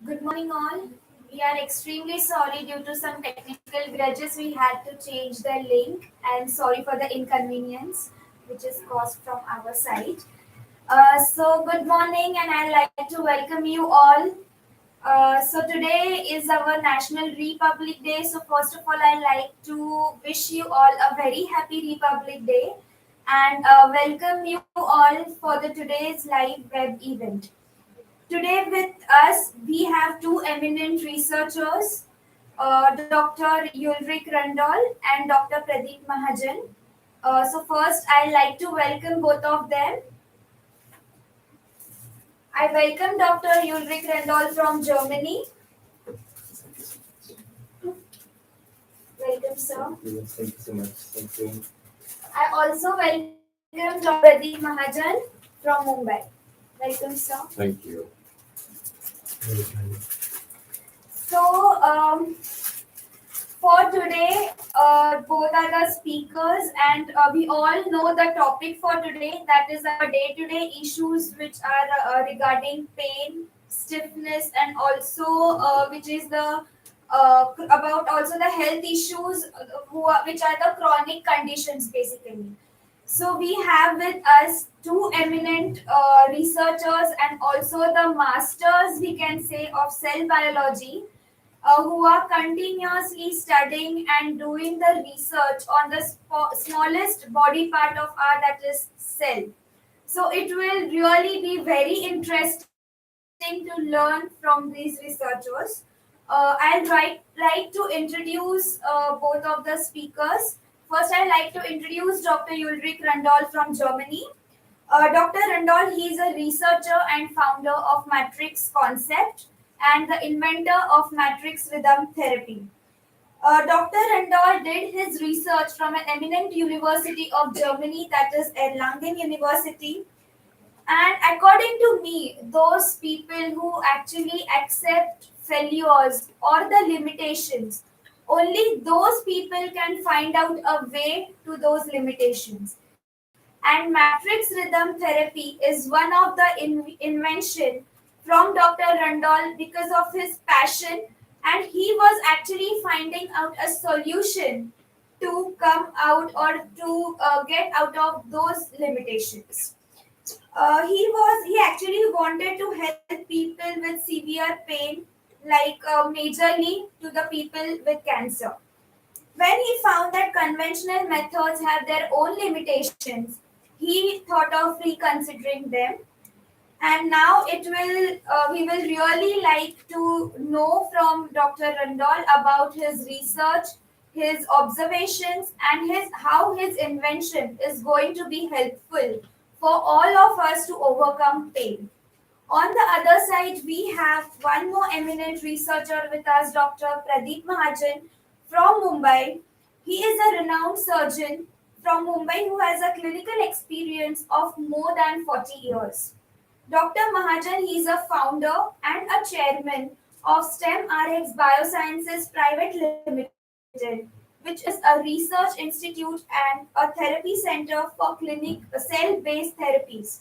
Good morning, all. We are extremely sorry due to some technical grudges. We had to change the link, and sorry for the inconvenience which is caused from our side. Good morning, and I'd like to welcome you all. Today is our National Republic Day. So, first of all, I'd like to wish you all a very happy Republic Day and welcome you all for the today's live web event. Today with us we have two eminent researchers, Dr. Ulrich Randoll and Dr. Pradeep Mahajan. First I'd like to welcome both of them. I welcome Dr. Ulrich Randoll from Germany. Welcome, sir. Yes, thank you so much. Thank you. I also welcome Dr. Pradeep Mahajan from Mumbai. Welcome, sir. Thank you. So, for today, both are the speakers, and we all know the topic for today. That is our day-to-day issues, which are regarding pain, stiffness, and also which is the about also the health issues which are the chronic conditions basically. So we have with us two eminent researchers and also the masters, we can say, of cell biology, who are continuously studying and doing the research on the smallest body part of our, that is cell. So it will really be very interesting to learn from these researchers. Like to introduce both of the speakers. First, I'd like to introduce Dr. Ulrich Randoll from Germany. Dr. Randoll, he is a researcher and founder of Matrix Concept and the inventor of matrix rhythm therapy. Dr. Randoll did his research from an eminent university of Germany, that is Erlangen University. And according to me, those people who actually accept failures or the limitations, only those people can find out a way to those limitations. And matrix rhythm therapy is one of the invention from Dr. Randoll because of his passion, and he was actually finding out a solution to come out or to get out of those limitations. He actually wanted to help people with severe pain, like majorly to the people with cancer. When he found that conventional methods have their own limitations, he thought of reconsidering them. And now we will really like to know from Dr. Randoll about his research, his observations, and his how his invention is going to be helpful for all of us to overcome pain. On the other side, we have one more eminent researcher with us, Dr. Pradeep Mahajan from Mumbai. He is a renowned surgeon from Mumbai who has a clinical experience of more than 40 years. Dr. Mahajan, he is a founder and a chairman of STEM RX Biosciences Private Limited, which is a research institute and a therapy center for clinic cell-based therapies.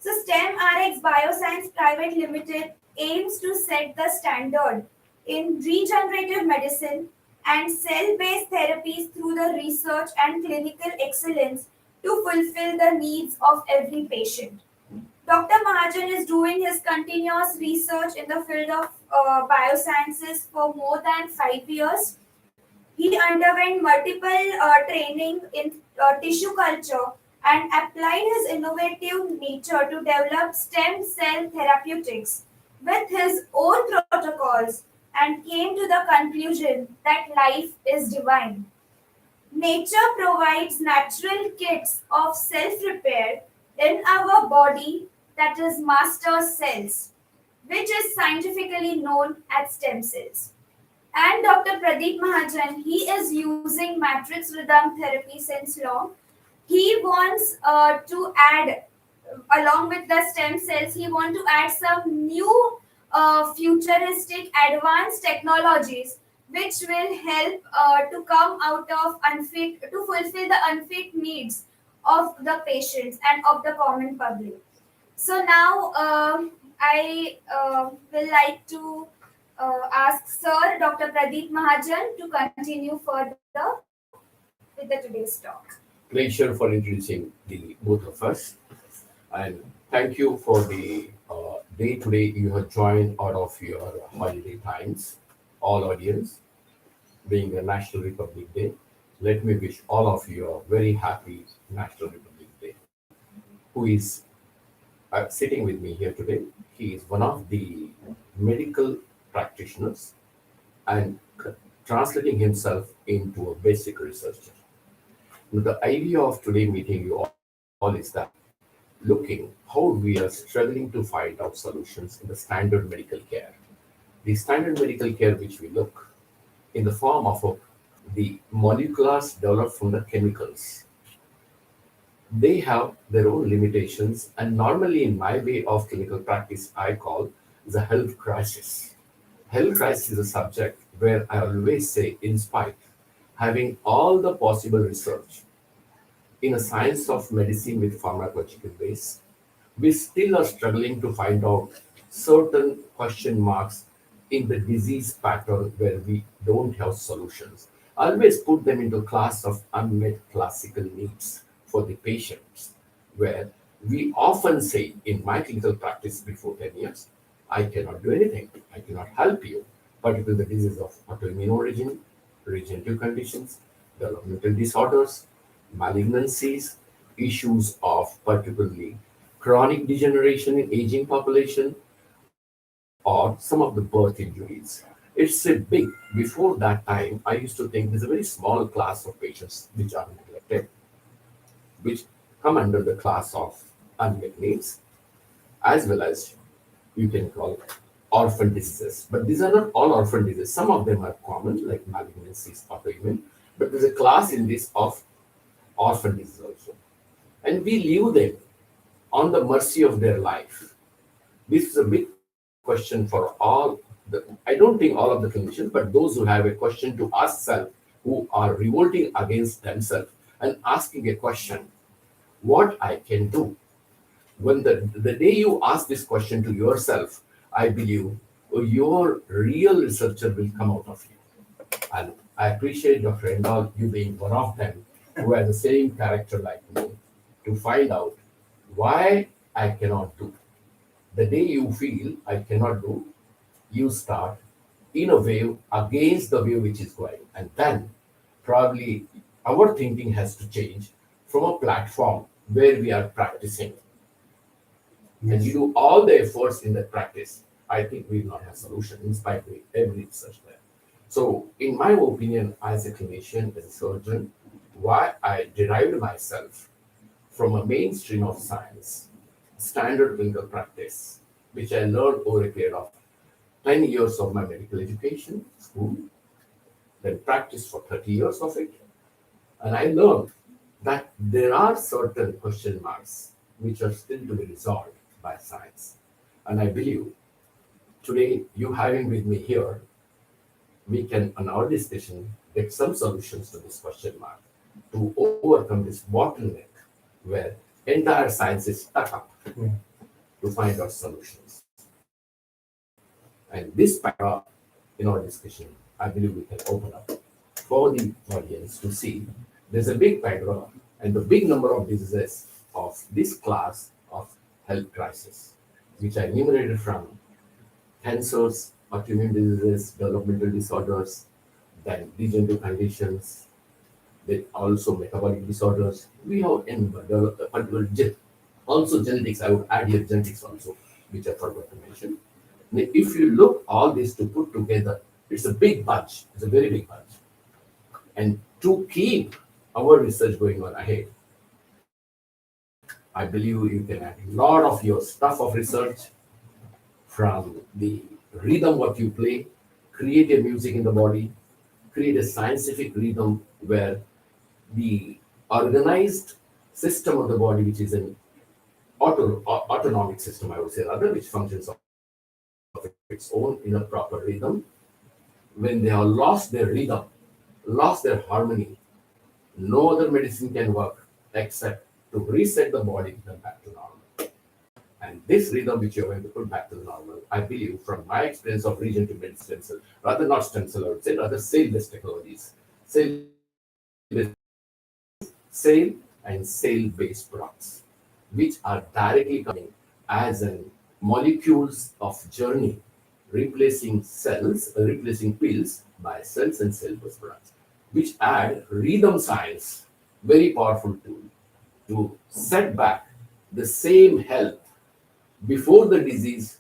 So STEM RX Bioscience Private Limited aims to set the standard in regenerative medicine and cell-based therapies through the research and clinical excellence to fulfill the needs of every patient. Dr. Mahajan is doing his continuous research in the field of biosciences for more than 5 years. He underwent multiple training in tissue culture and applied his innovative nature to develop stem cell therapeutics with his own protocols and came to the conclusion that life is divine. Nature provides natural kits of self repair in our body, that is master cells, which is scientifically known as stem cells. And Dr. Pradeep Mahajan, he is using matrix rhythm therapy since long. He wants to add, along with the stem cells, he wants to add some new futuristic advanced technologies which will help to come out of unfit, to fulfill the unfit needs of the patients and of the common public. So now I will like to ask Sir Dr. Pradeep Mahajan to continue further with the today's talk. Pleasure for introducing the both of us, and thank you for the day today you have joined out of your holiday times. All audience, being a National Republic Day, let me wish all of you a very happy National Republic Day. Who is sitting with me here today? He is one of the medical practitioners and translating himself into a basic researcher. The idea of today meeting you all is that looking how we are struggling to find out solutions in the standard medical care. The standard medical care which we look in the form of the moleculars developed from the chemicals, they have their own limitations, and normally in my way of clinical practice I call the health crisis. Health crisis is a subject where I always say, in spite having all the possible research in a science of medicine with pharmacological base, we still are struggling to find out certain question marks in the disease pattern where we don't have solutions. I always put them into class of unmet classical needs for the patients, where we often say in my clinical practice before 10 years, I cannot do anything, I cannot help you, particularly the disease of autoimmune origin, regenerative conditions, developmental disorders, malignancies, issues of particularly chronic degeneration in aging population, or some of the birth injuries. It's a big, before that time, I used to think there's a very small class of patients which are neglected, which come under the class of unmet needs, as well as you can call orphan diseases. But these are not all orphan diseases. Some of them are common, like malignancies, autoimmune, but there's a class in this of orphan disease also. And we leave them on the mercy of their life. This is a big question for I don't think all of the clinicians, but those who have a question to ask self, who are revolting against themselves and asking a question, what I can do. When the day you ask this question to yourself, I believe your real researcher will come out of you. And I appreciate Dr. Randoll, you being one of them who has the same character like me, to find out why I cannot do. The day you feel I cannot do, you start in a wave against the wave which is going. And then probably our thinking has to change from a platform where we are practicing. And you do all the efforts in that practice, I think we will not have solution in spite of every research there. So, in my opinion, as a clinician, as a surgeon, why I derived myself from a mainstream of science, standard clinical practice, which I learned over a period of 10 years of my medical education, school, then practiced for 30 years of it. And I learned that there are certain question marks which are still to be resolved by science. And I believe today, you having with me here, we can, on our discussion, get some solutions to this question mark to overcome this bottleneck where entire science is stuck up to find out solutions. And this paragraph in our discussion, I believe we can open up for the audience to see. There's a big paragraph and the big number of diseases of this class of health crisis, which I enumerated from cancers, autoimmune diseases, developmental disorders, then degenerative conditions, then also metabolic disorders. We have in particular also genetics. I would add here genetics also, which I forgot to mention. Now, if you look all this to put together, it's a big bunch. It's a very big bunch. And to keep our research going on ahead, I believe you can add a lot of your stuff of research from the rhythm what you play, create a music in the body, create a scientific rhythm where the organized system of the body, which is an autonomic system, I would say rather, which functions of its own in a proper rhythm. When they have lost their rhythm, lost their harmony, no other medicine can work except to reset the body to come back to normal. And this rhythm, which you're going to put back to the normal, I believe, from my experience of regenerative stem cell, rather not stem cell, I would say, rather cell-based technologies, cell and cell-based products, which are directly coming as an molecules of journey, replacing cells, replacing pills by cells and cell-based products, which add rhythm science, very powerful tool to set back the same health before the disease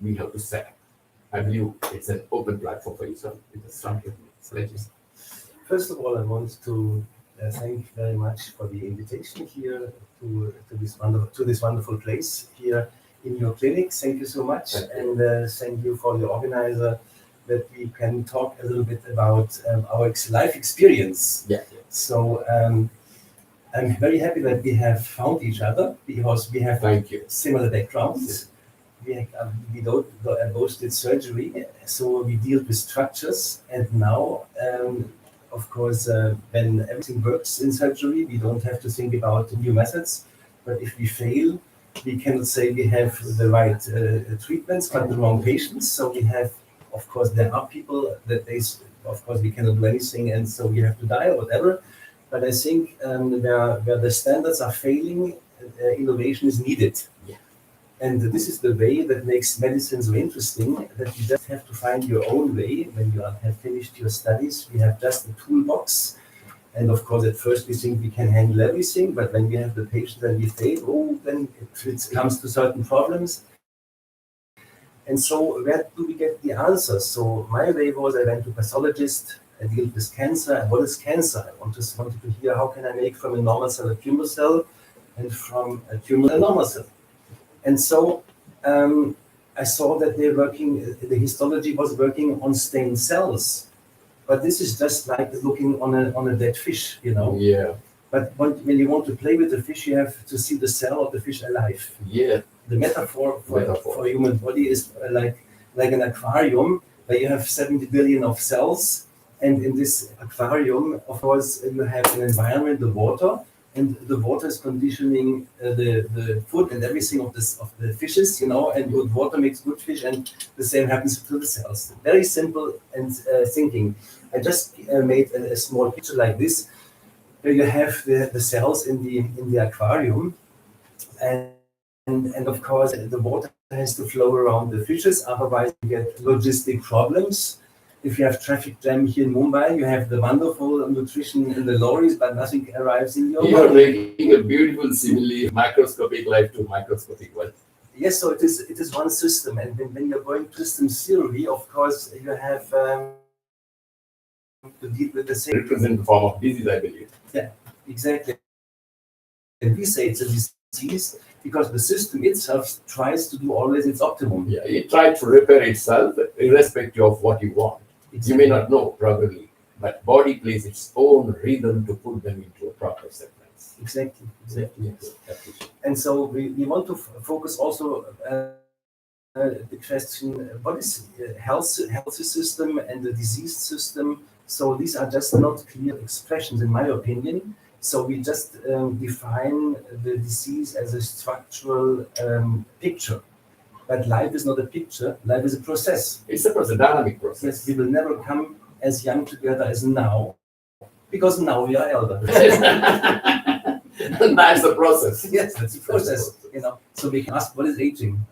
we have to set up. I believe it's an open platform for you, sir. You can start with me. Thank you. First of all, I want to thank you very much for the invitation here to this wonderful place here in your clinic. Thank you so much, Thank and thank you for the organizer that we can talk a little bit about our life experience. Yeah. So I'm very happy that we have found each other because we have Thank you. similar backgrounds. We both did surgery, so we deal with structures. And now, of course, when everything works in surgery, we don't have to think about new methods. But if we fail, we cannot say we have the right treatments, but the wrong patients. So we have, of course, there are people that of course, we cannot do anything, and so we have to die or whatever. But I think where the standards are failing, innovation is needed. Yeah. And this is the way that makes medicine so interesting, that you just have to find your own way. When you have finished your studies, we have just a toolbox. And of course, at first we think we can handle everything, but when we have the patient and we fail, then it comes to certain problems. And so where do we get the answers? So my way was, I went to pathologist, I deal with cancer. And what is cancer? I wanted to hear, how can I make from a normal cell a tumor cell, and from a tumor a normal cell? And so I saw that the histology was working on stained cells. But this is just like looking on a dead fish, Yeah. But when you want to play with the fish, you have to see the cell of the fish alive. Yeah. The metaphor for human body is like an aquarium where you have 70 billion of cells. And in this aquarium, of course, you have an environment, the water, and the water is conditioning the food and everything of the fishes, and good water makes good fish, and the same happens to the cells. Very simple and thinking. I just made a small picture like this, where you have the cells in the aquarium, and of course the water has to flow around the fishes, otherwise you get logistic problems. If you have traffic jam here in Mumbai, you have the wonderful nutrition in the lorries, but nothing arrives in your body. You're making a beautiful simile, macroscopic life to microscopic life. Yes, so it is one system, and when you're going to system theory, of course, you have to deal with the same. Represent the form of disease, I believe. Yeah, exactly. And we say it's a disease because the system itself tries to do always its optimum. Yeah, it tried to repair itself irrespective of what you want. Exactly. You may not know, probably, but body plays its own rhythm to put them into a proper sequence. Exactly. Yes. And so we want to focus also the question, what is healthy system and the diseased system? So these are just not clear expressions, in my opinion. So we just define the disease as a structural picture. But life is not a picture, life is a process. It's a dynamic process. Yes, we will never come as young together as now, because now we are elder. That's the process. Yes, that's the process. So we can ask, what is aging?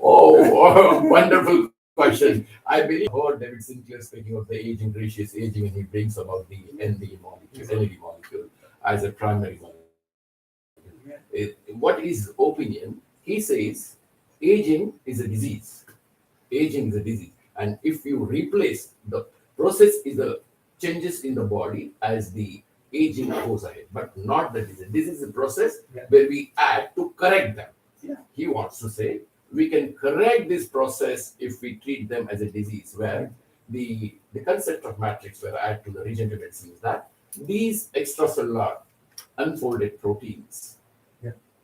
Oh, wonderful question. I believe I heard David Sinclair speaking of the aging, gracious aging, and he brings about the ND molecule as a primary molecule. What is his opinion? He says aging is a disease. Aging is a disease. And if you replace the process is the changes in the body as the aging goes ahead, but not the disease. This is a process where we add to correct them. Yeah. He wants to say we can correct this process if we treat them as a disease, where the concept of matrix where I add to the regenerative medicine is that these extracellular unfolded proteins,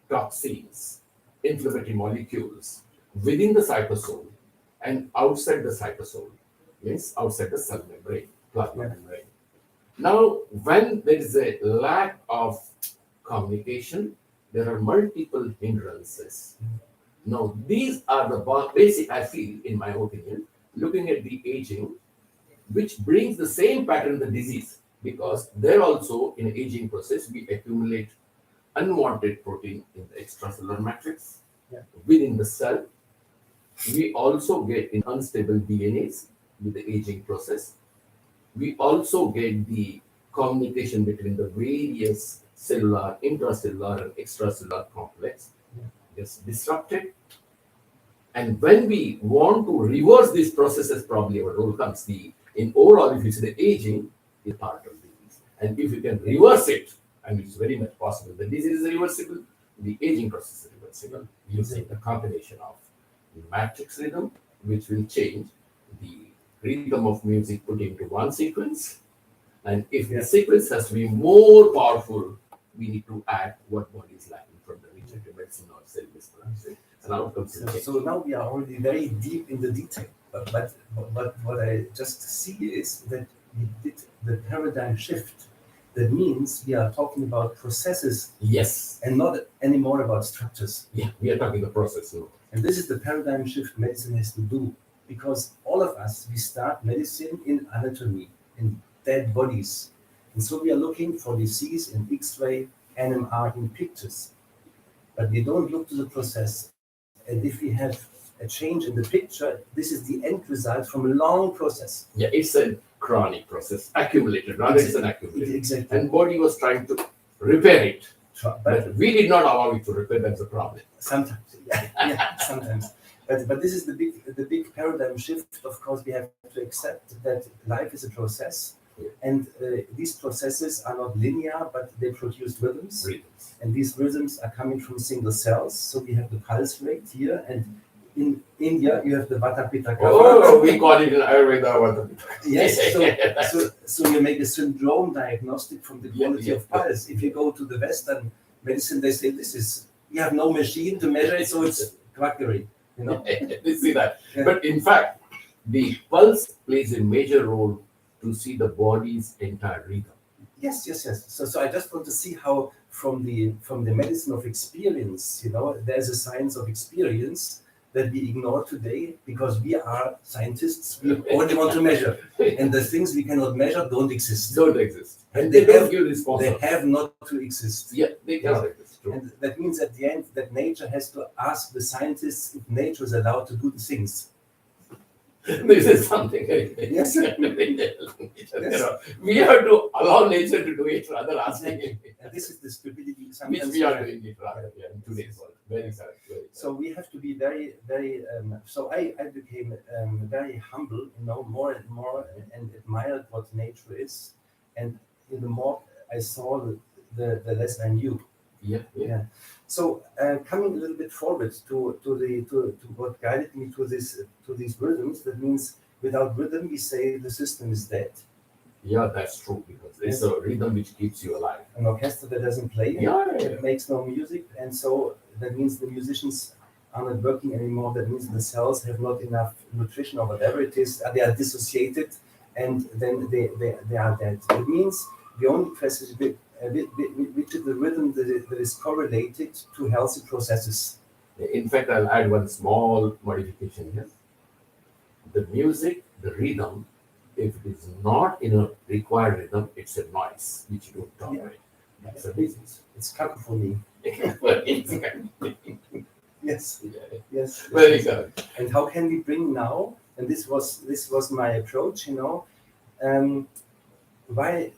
toxins, inflammatory molecules within the cytosol and outside the cytosol, means outside the cell membrane, plasma membrane. Now, when there is a lack of communication, there are multiple hindrances. Now, these are the basic, I feel, in my opinion, looking at the aging, which brings the same pattern the disease, because there also in aging process we accumulate unwanted protein in the extracellular matrix within the cell. We also get in unstable DNAs with the aging process. We also get the communication between the various cellular, intracellular, and extracellular complex gets disrupted. And when we want to reverse these processes, probably our role comes. In overall, if you see the aging is part of the disease. And if you can reverse it, and it's very much possible, the disease is reversible, the aging process is reversible, using the combination of matrix rhythm, which will change the rhythm of music put into one sequence. And if the sequence has to be more powerful, we need to add what body is lacking from the regenerative medicine or cell displacement. So now we are already very deep in the detail. But what I just see is that we did the paradigm shift. That means we are talking about processes, yes, and not anymore about structures. Yeah, we are talking the process now. And this is the paradigm shift medicine has to do, because all of us, we start medicine in anatomy, in dead bodies. And so we are looking for disease in X-ray, NMR, in pictures. But we don't look to the process. And if we have a change in the picture, this is the end result from a long process. Yeah, it's a chronic process, accumulated, rather it's an accumulated. Exactly. And body was trying to repair it. But But we did not allow it to repair, that's the problem. sometimes, sometimes. But this is the big paradigm shift. Of course, we have to accept that life is a process, and these processes are not linear, but they produce rhythms. And these rhythms are coming from single cells. So we have the pulse rate here, and in India you have the Vata Pitta Kapha. Oh, we call it in Ayurveda Vata Pitta. Yes. So you make a syndrome diagnostic from the quality of pulse. If you go to the Western medicine, they say we have no machine to measure it, so it's quackery. You know. They see that. Yeah. But in fact, the pulse plays a major role to see the body's entire rhythm. Yes. So I just want to see how from the medicine of experience, there's a science of experience that we ignore today because we are scientists. We only want to measure, and the things we cannot measure don't exist. And they have not to exist. Yeah, they cannot exist. True. And that means at the end that nature has to ask the scientists if nature is allowed to do the things. This is something. Yes. We have to allow nature to do it rather asking it. And this is the stupidity which we are doing it rather in today's world. Very correct. So we have to be very, very. So I became very humble, more and more, and admired what nature is, and the more I saw, the less I knew. Yeah. So coming a little bit forward to what guided me to these rhythms. That means without rhythm, we say the system is dead. Yeah, that's true, because it's a rhythm which keeps you alive. An orchestra that doesn't play, it makes no music, and so that means the musicians are not working anymore. That means the cells have not enough nutrition or whatever it is. They are dissociated, and then they are dead. It means the only question is which is the rhythm that is correlated to healthy processes. In fact, I'll add one small modification here. The music, the rhythm, if it is not in a required rhythm, it's a noise which you don't tolerate. That's a disease. It's cacophony. Yes. Very good. And how can we bring now? And this was my approach. Why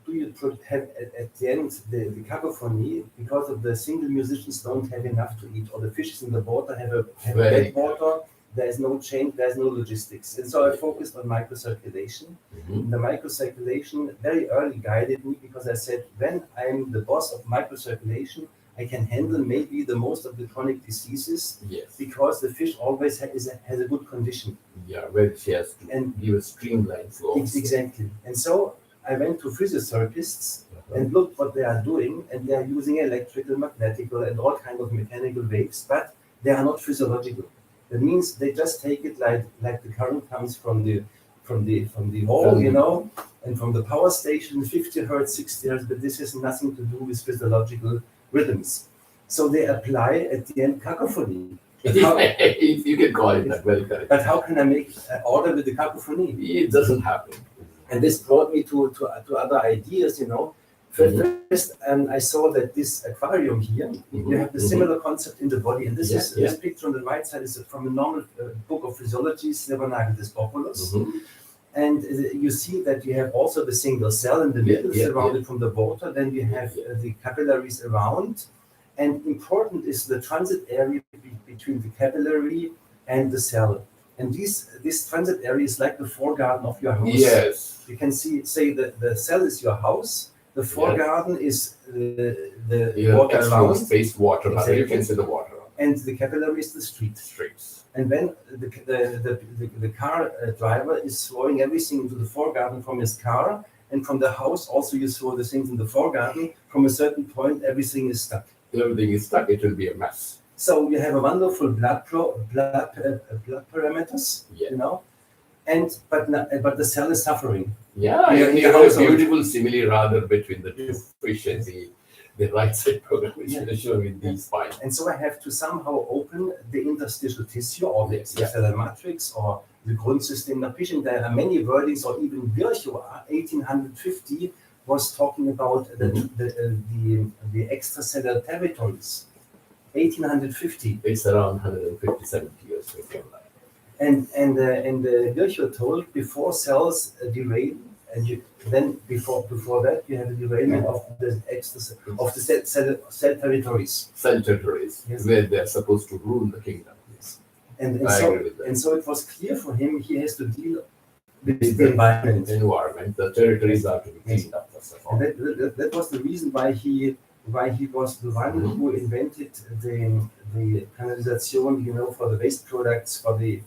do you have at the end the cacophony? Because of the single musicians don't have enough to eat, or the fishes in the water have bad water. There is no change, there's no logistics. And so I focused on microcirculation. Mm-hmm. The microcirculation very early guided me, because I said, when I'm the boss of microcirculation, I can handle maybe the most of the chronic diseases, because the fish always has a good condition. Yeah, where she has to give a streamlined flow. Exactly. And so I went to physiotherapists and looked what they are doing, and they are using electrical, magnetical, and all kinds of mechanical waves, but they are not physiological. That means they just take it like the current comes from the wall, and from the power station, 50 hertz, 60 hertz, but this has nothing to do with physiological rhythms. So they apply at the end cacophony. You can call it that, well correct. But how can I make an order with the cacophony? It doesn't happen. And this brought me to other ideas, you know. First, I saw that this aquarium here, you have the similar concept in the body. And this picture on the right side is from a normal book of physiology, Neurological Despopulus. And you see that you have also the single cell in the middle, surrounded from the water. Then you have the capillaries around. And important is the transit area between the capillary and the cell. And this transit area is like the foregarden of your house. Yes. You can say that the cell is your house. The foregarden is the water around. Space water. Exactly. You can see the water. And the capillary is the streets. And when the car driver is throwing everything into the foregarden from his car, and from the house also you throw the things in the foregarden, from a certain point everything is stuck. Everything is stuck, it will be a mess. So you have a wonderful blood parameters, you know, but the cell is suffering. Yeah, you have a beautiful simile rather between the two fish and the right side program, which is shown in these spines. And so I have to somehow open the interstitial tissue or the extracellular matrix or the Grundsystem nach Pisching. There are many wordings, or even Virchow, 1850, was talking about the extracellular territories. 1850. It's around 150, 70 years before that. And Virchow told before cells derail, and then before that you have a derailment of the cell territories. Cell territories, where they're supposed to rule the kingdom. Yes. And so it was clear for him he has to deal with the environment. The territories are to be cleaned up first of all. And that was the reason why he was the one who invented the canalization, you know, for the waste products, for the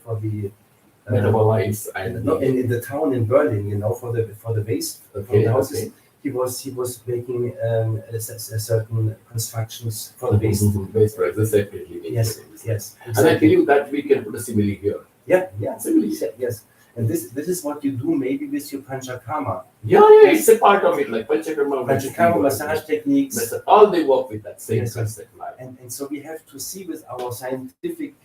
metabolites and in the town in Berlin, you know, for the waste from the houses. Okay. He was making certain constructions for the waste. Waste products, separately. Yes. Exactly. And I believe that we can put a simile here. Yeah. Simile. Yes. And this is what you do maybe with your panchakarma. Yeah, it's a part of it, like panchakarma massage techniques. All they work with that same concept. And so we have to see with our scientific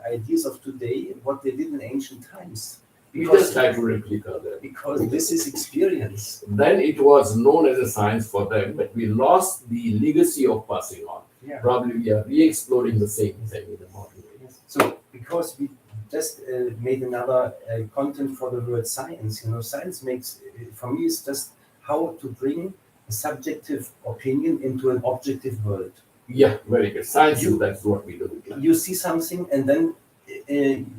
ideas of today what they did in ancient times. We just try to replicate that. Because this is experience. Then it was known as a science for them, but we lost the legacy of passing on. Yeah. Probably we are re-exploring the same thing in the modern way. So because we just made another content for the word science, you know, science makes, for me, is just how to bring a subjective opinion into an objective world. Yeah, very good. Science, that's what we do. You see something and then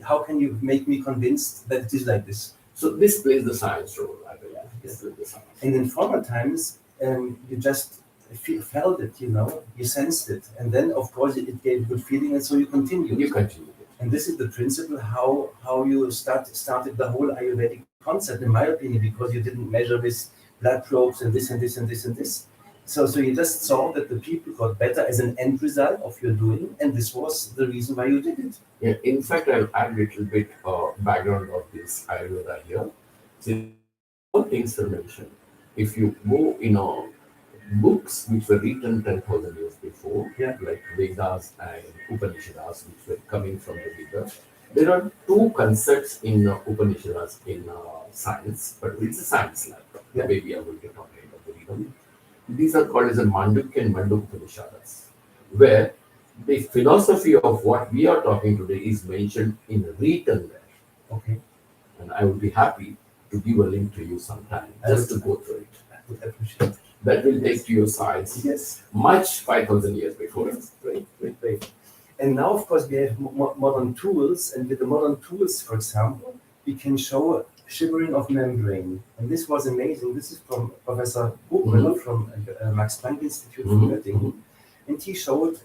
how can you make me convinced that it is like this? So this plays the science role, I believe. Yes. And in former times, you just felt it, you know, you sensed it. And then, of course, it gave good feeling, and so you continue. And this is the principle how you started the whole Ayurvedic concept, in my opinion, because you didn't measure with blood probes and this and this and this and this. So you just saw that the people got better as an end result of your doing, and this was the reason why you did it. Yeah, in fact, I'll add a little bit background of this Ayurveda here. See, all things are mentioned. If you go in books which were written 10,000 years before, like Vedas and Upanishads, which were coming from the Vedas, there are two concepts in Upanishads in science, but it's a science lab. Maybe I will get on later to read them. These are called as a Mandukya and Mandukya Upanishads, where the philosophy of what we are talking today is mentioned in written there. Okay. And I would be happy to give a link to you sometime just to go through it. I would appreciate it. That will take to your science. Yes. Much 5,000 years before. Great. And now, of course, we have modern tools, and with the modern tools, for example, we can show shivering of membrane. And this was amazing. This is from Professor Buchmüller from Max Planck Institute for Göttingen. And he showed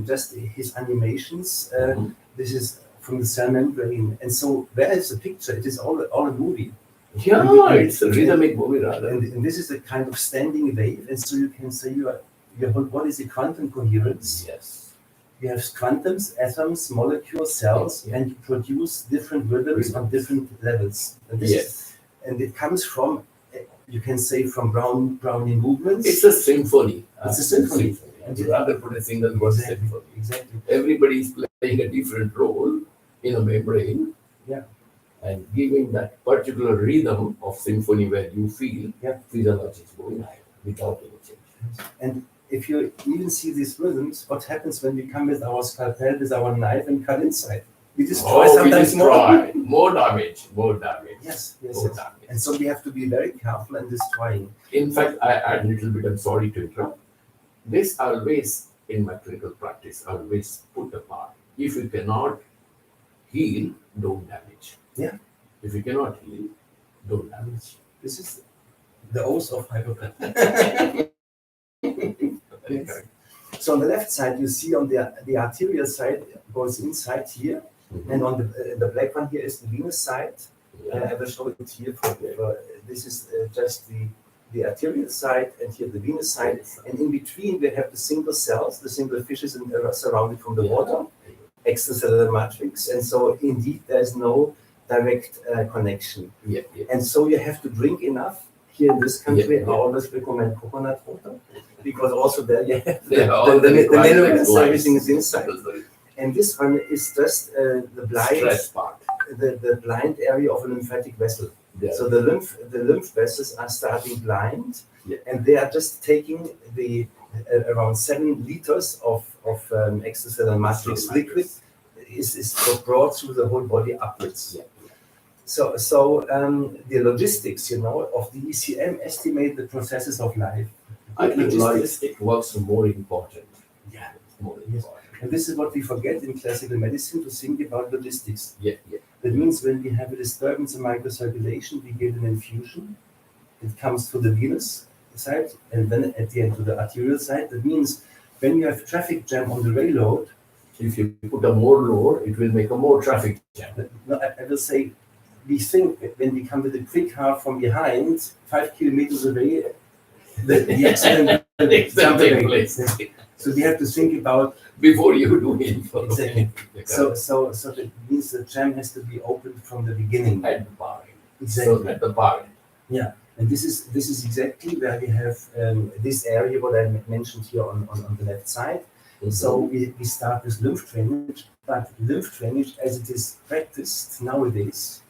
just his animations. This is from the cell membrane. And so where is the picture? It is all a movie. Yeah, it's a rhythmic movie rather. And this is a kind of standing wave. And so you can say your whole body is a quantum coherence. Yes. You have quantums, atoms, molecules, cells, and you produce different rhythms on different levels. And it comes from, you can say, from Brownian movements. It's a symphony. It's a symphony. And you rather put a single word Exactly. symphony. Exactly. Everybody is playing a different role in a membrane. Yeah. And giving that particular rhythm of symphony where you feel Yeah. physiology is going on without any change. And if you even see these rhythms, what happens when we come with our scalpel, with our knife and cut inside? We destroy sometimes more damage, more damage. Yes, more damage. And so we have to be very careful in destroying. In fact, I add a little bit, I'm sorry to interrupt. This always, in my clinical practice, always put apart. If you cannot heal, don't damage. Yeah. If you cannot heal, don't damage. This is the oath of Hippocrates. Yes. So on the left side, you see on the arterial side goes inside here, and on the black one here is the venous side. I will show it here. This is just the arterial side, and here the venous side. And in between, we have the single cells, the single fishes surrounded from the water, extracellular matrix. And so indeed, there's no direct connection. And so you have to drink enough. Here in this country, I always recommend coconut water, because also there you have the minerals, everything is inside. And this one is just the blind area of a lymphatic vessel. So the lymph vessels are starting blind, and they are just taking the around 7 liters of extracellular matrix liquid is brought through the whole body upwards. So the logistics, of the ECM estimate the processes of life. I think logistic works more important. Yeah. More important. And this is what we forget in classical medicine, to think about logistics. Yeah. That means when we have a disturbance in microcirculation, we give an infusion. It comes to the venous side, and then at the end to the arterial side. That means when you have traffic jam on the railroad, if you put a more load, it will make a more traffic jam. No, I will say, we think when we come with a quick car from behind, 5 kilometers away, the accident will jump away. So we have to think about before you do it. Exactly. So that means the jam has to be opened from the beginning. At the bar. Exactly. So at the bar. Yeah. And this is exactly where we have this area what I mentioned here on the left side. So we start with lymph drainage, but lymph drainage as it is practiced nowadays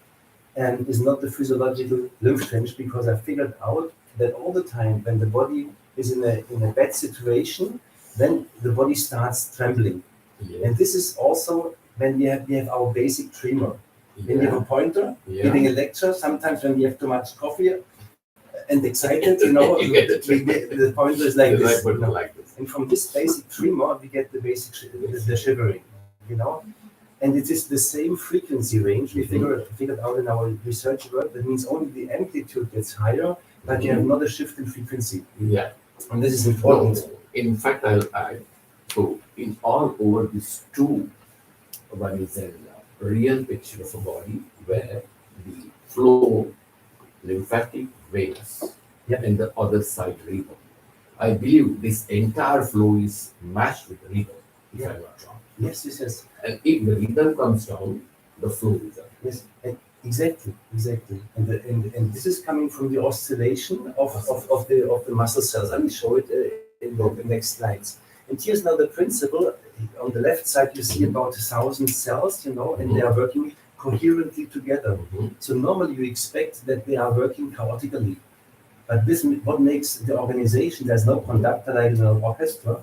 is not the physiological lymph drainage, because I figured out that all the time when the body is in a bad situation, then the body starts trembling. And this is also when we have our basic tremor. When you have a pointer giving a lecture, sometimes when we have too much coffee and excited, the pointer is like this. And from this basic tremor, we get the basic the shivering, And it is the same frequency range we figured out in our research work. That means only the amplitude gets higher, but you have not a shift in frequency. Yeah. And this is important. No, in fact, I'll add, so in all over these two, one is a real picture of a body where the flow, lymphatic, venous, and the other side rhythm. I believe this entire flow is matched with rhythm, if I'm not wrong. Yes. And if the rhythm comes down, the flow is up. Yes, exactly. And this is coming from the oscillation of the muscle cells. I will show it in the next slides. And here's now the principle. On the left side, you see about 1,000 cells, and they are working coherently together. So normally you expect that they are working chaotically. But this what makes the organization. There's no conductor like in an orchestra.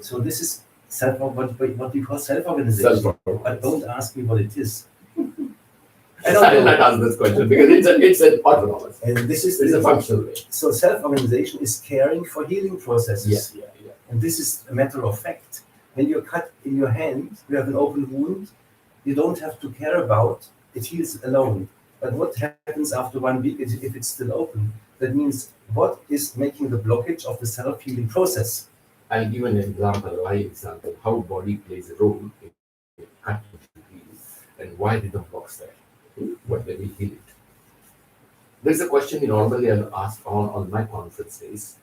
So this is what we call self-organization. But don't ask me what it is. I will not ask this question because it's an autonomous. And this is a functional way. So self-organization is caring for healing processes. Yeah. And this is a matter of fact. When you're cut in your hand, you have an open wound, you don't have to care about it, heals alone. But what happens after 1 week if it's still open? That means what is making the blockage of the self-healing process? I'll give an example, a live example, how body plays a role in cutting healing and why rhythm works there. What when we heal it. There's a question normally I'll ask on my conference days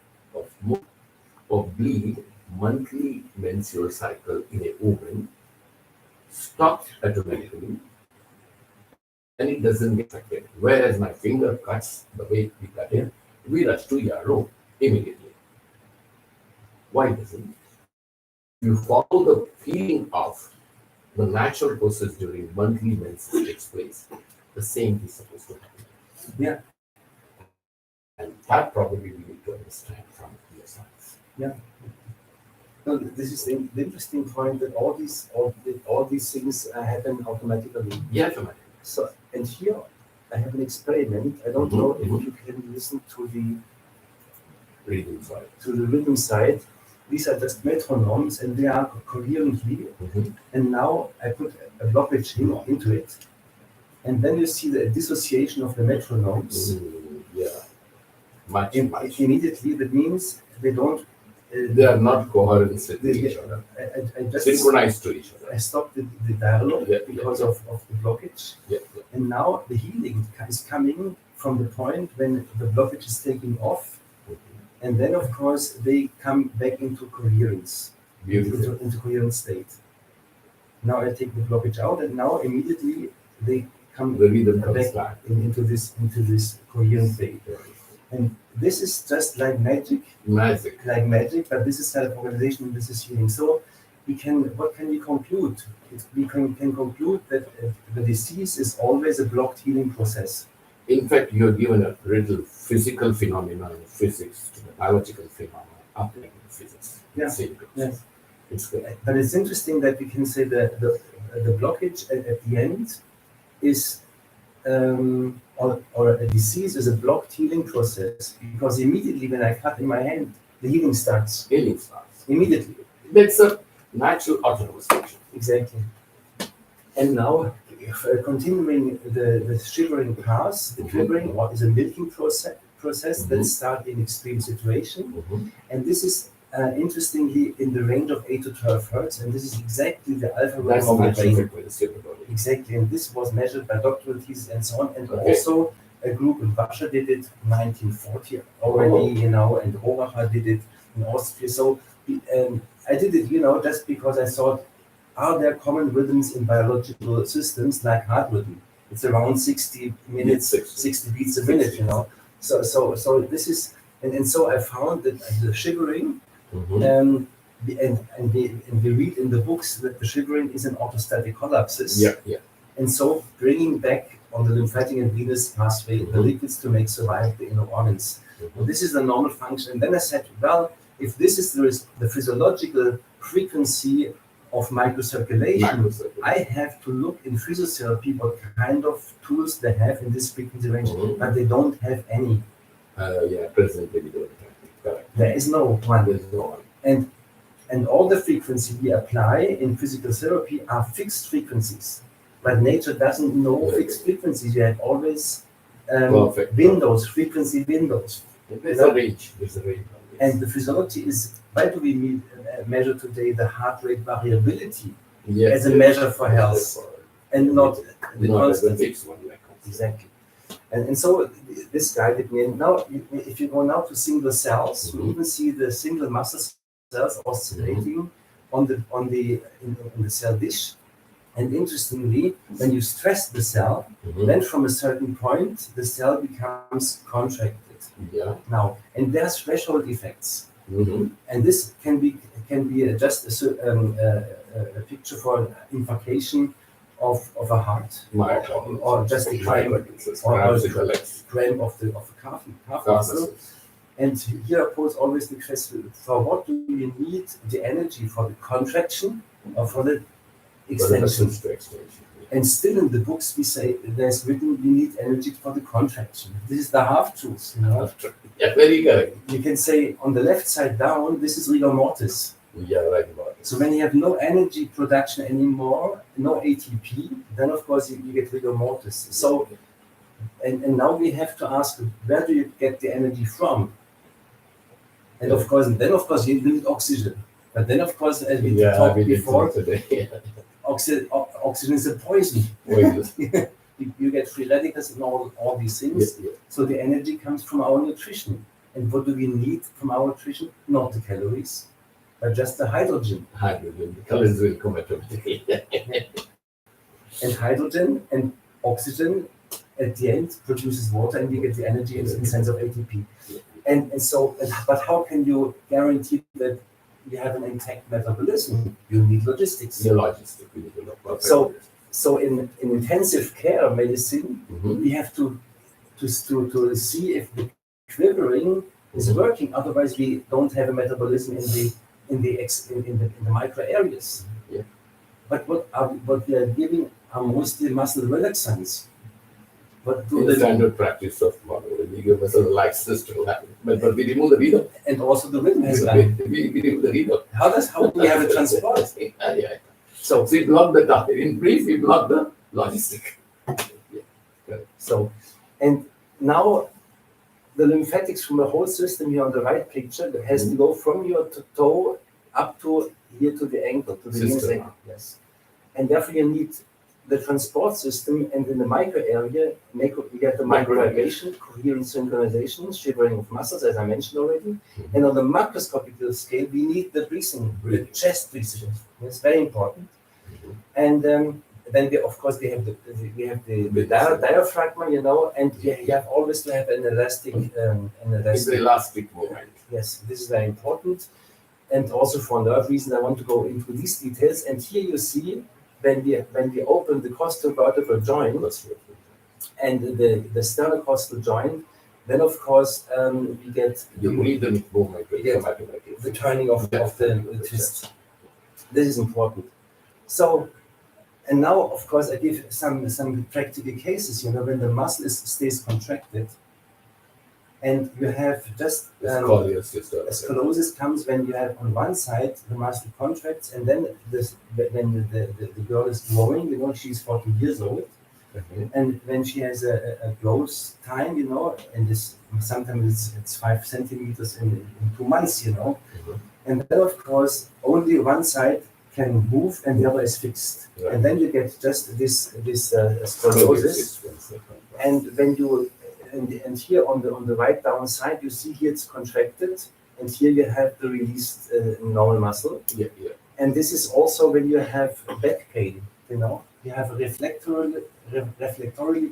of bleed monthly menstrual cycle in a woman stops automatically and it doesn't get affected. Whereas my finger cuts the way we cut it, we rush to ER room immediately. Why doesn't? you follow the feeling of the natural process during monthly menses takes place, the same is supposed to happen. Yeah. And that probably we need to understand from your science. Yeah. No, this is the interesting point that all these things happen automatically. Yeah, automatically. So, and here I have an experiment. I don't know if you can listen to the rhythm side. These are just metronomes, and they are coherently. And now I put a blockage into it, and then you see the dissociation of the metronomes. Yeah, much. Immediately, that means they don't. They are not coherent with each other. I just synchronized to each other. I stopped the dialogue because of the blockage. And now the healing is coming from the point when the blockage is taking off. And then, of course, they come back into coherence, into coherent state. Now I take the blockage out, and now immediately they come back into this coherent state. And this is just like magic. Like magic, but this is self-organization, this is healing. So what can we conclude? We can conclude that the disease is always a blocked healing process. In fact, you are given a little physical phenomenon in physics to the biological phenomenon applied in physics. Yes. It's good. But it's interesting that we can say that the blockage at the end is or a disease is a blocked healing process, because immediately when I cut in my hand, the healing starts. Immediately. That's a natural autonomous function. Exactly. And now, continuing the shivering path, the shivering is a milking process that starts in extreme situation, and this is interestingly in the range of 8 to 12 hertz, and this is exactly the alpha range of the brain. Exactly, and this was measured by doctoral thesis and so on, and also a group in Russia did it in 1940 already, and Rohracher did it in Austria. So I did it, just because I thought, are there common rhythms in biological systems like heart rhythm? It's around 60 minutes, 60 beats a minute, So this is, and so I found that the shivering. And we read in the books that the shivering is an orthostatic collapses. And so bringing back on the lymphatic and venous pathway the liquids to make survive the inner organs. And this is the normal function. And then I said, well, if this is the physiological frequency of microcirculation, I have to look in physiotherapy what kind of tools they have in this frequency range, but they don't have any. Presently we don't have. There is no one. And all the frequencies we apply in physical therapy are fixed frequencies. But nature doesn't know fixed frequencies. You have always windows, frequency windows. There's a range. And the physiology is, why do we measure today the heart rate variability as a measure for health, and not the constant fixed one? Exactly. And so this guided me. And now, if you go now to single cells, you even see the single muscle cells oscillating in the cell dish. And interestingly, when you stress the cell, then from a certain point, the cell becomes contracted. Now, and there's threshold effects. And this can be just a picture for infarction of a heart, or just a cramp, or cramp of the calf muscle. And here I pose always the question: for what do you need the energy, for the contraction or for the extension? And still in the books we say there's written we need energy for the contraction. This is the half truth, Yeah, very good. You can say on the left side down, this is rigor mortis. Right about it. So when you have no energy production anymore, no ATP, then of course you get rigor mortis. So, and now we have to ask, where do you get the energy from? And of course, you need oxygen. But then of course, as we talked before, oxygen is a poison. You get free radicals and all these things. So the energy comes from our nutrition. And what do we need from our nutrition? Not the calories, but just the hydrogen. The calories will come automatically. And hydrogen and oxygen at the end produces water, and we get the energy in the sense of ATP. But how can you guarantee that you have an intact metabolism, you need logistics. The logistic. We need to look for So in intensive care medicine, Mhm. we have to see if the quivering is Mhm. working. Otherwise, we don't have a metabolism in the micro areas. Yeah. But what we are giving are mostly muscle relaxants. But do In the standard practice of model, we give us a laxness to happen. But we remove the rhythm. and also the rhythm has We, gone. we remove the rhythm. How do we have a transport? Yeah. So So we block the target. In brief, we block the logistic. So, and now the lymphatics from the whole system here on the right picture has to go from your toe up to here to the ankle, to the System. inside. Yes. And therefore you need the transport system, and in the micro area, you get the microvibration, coherent synchronization, shivering of muscles, as I mentioned already. And on the macroscopic scale, we need the breathing, the chest breathing. That's very important. And then we, of course, we have the diaphragm, you know, and you have always to have an elastic. It's the elastic movement. Yes, this is very important. And also for nerve reasons, I want to go into these details. And here you see when we open the costovertebral joint and the sternocostal joint, then of course we get The rhythmic movement will Yeah. come automatically. the turning of the twist. This is important. So, and now of course I give some practical cases. You know, when the muscle stays contracted, and you have just scoliosis comes when you have on one side the muscle contracts, and then when the girl is growing, you know, she's 40 years old, and when she has a growth time, you know, and this sometimes it's 5 centimeters in 2 months, you know, and then of course only one side can move and the other is fixed, and then you get just this scoliosis, and when you and here on the right down side, you see here it's contracted, and here you have the released normal muscle. Yeah. And this is also when you have back pain. You know, you have a reflectorily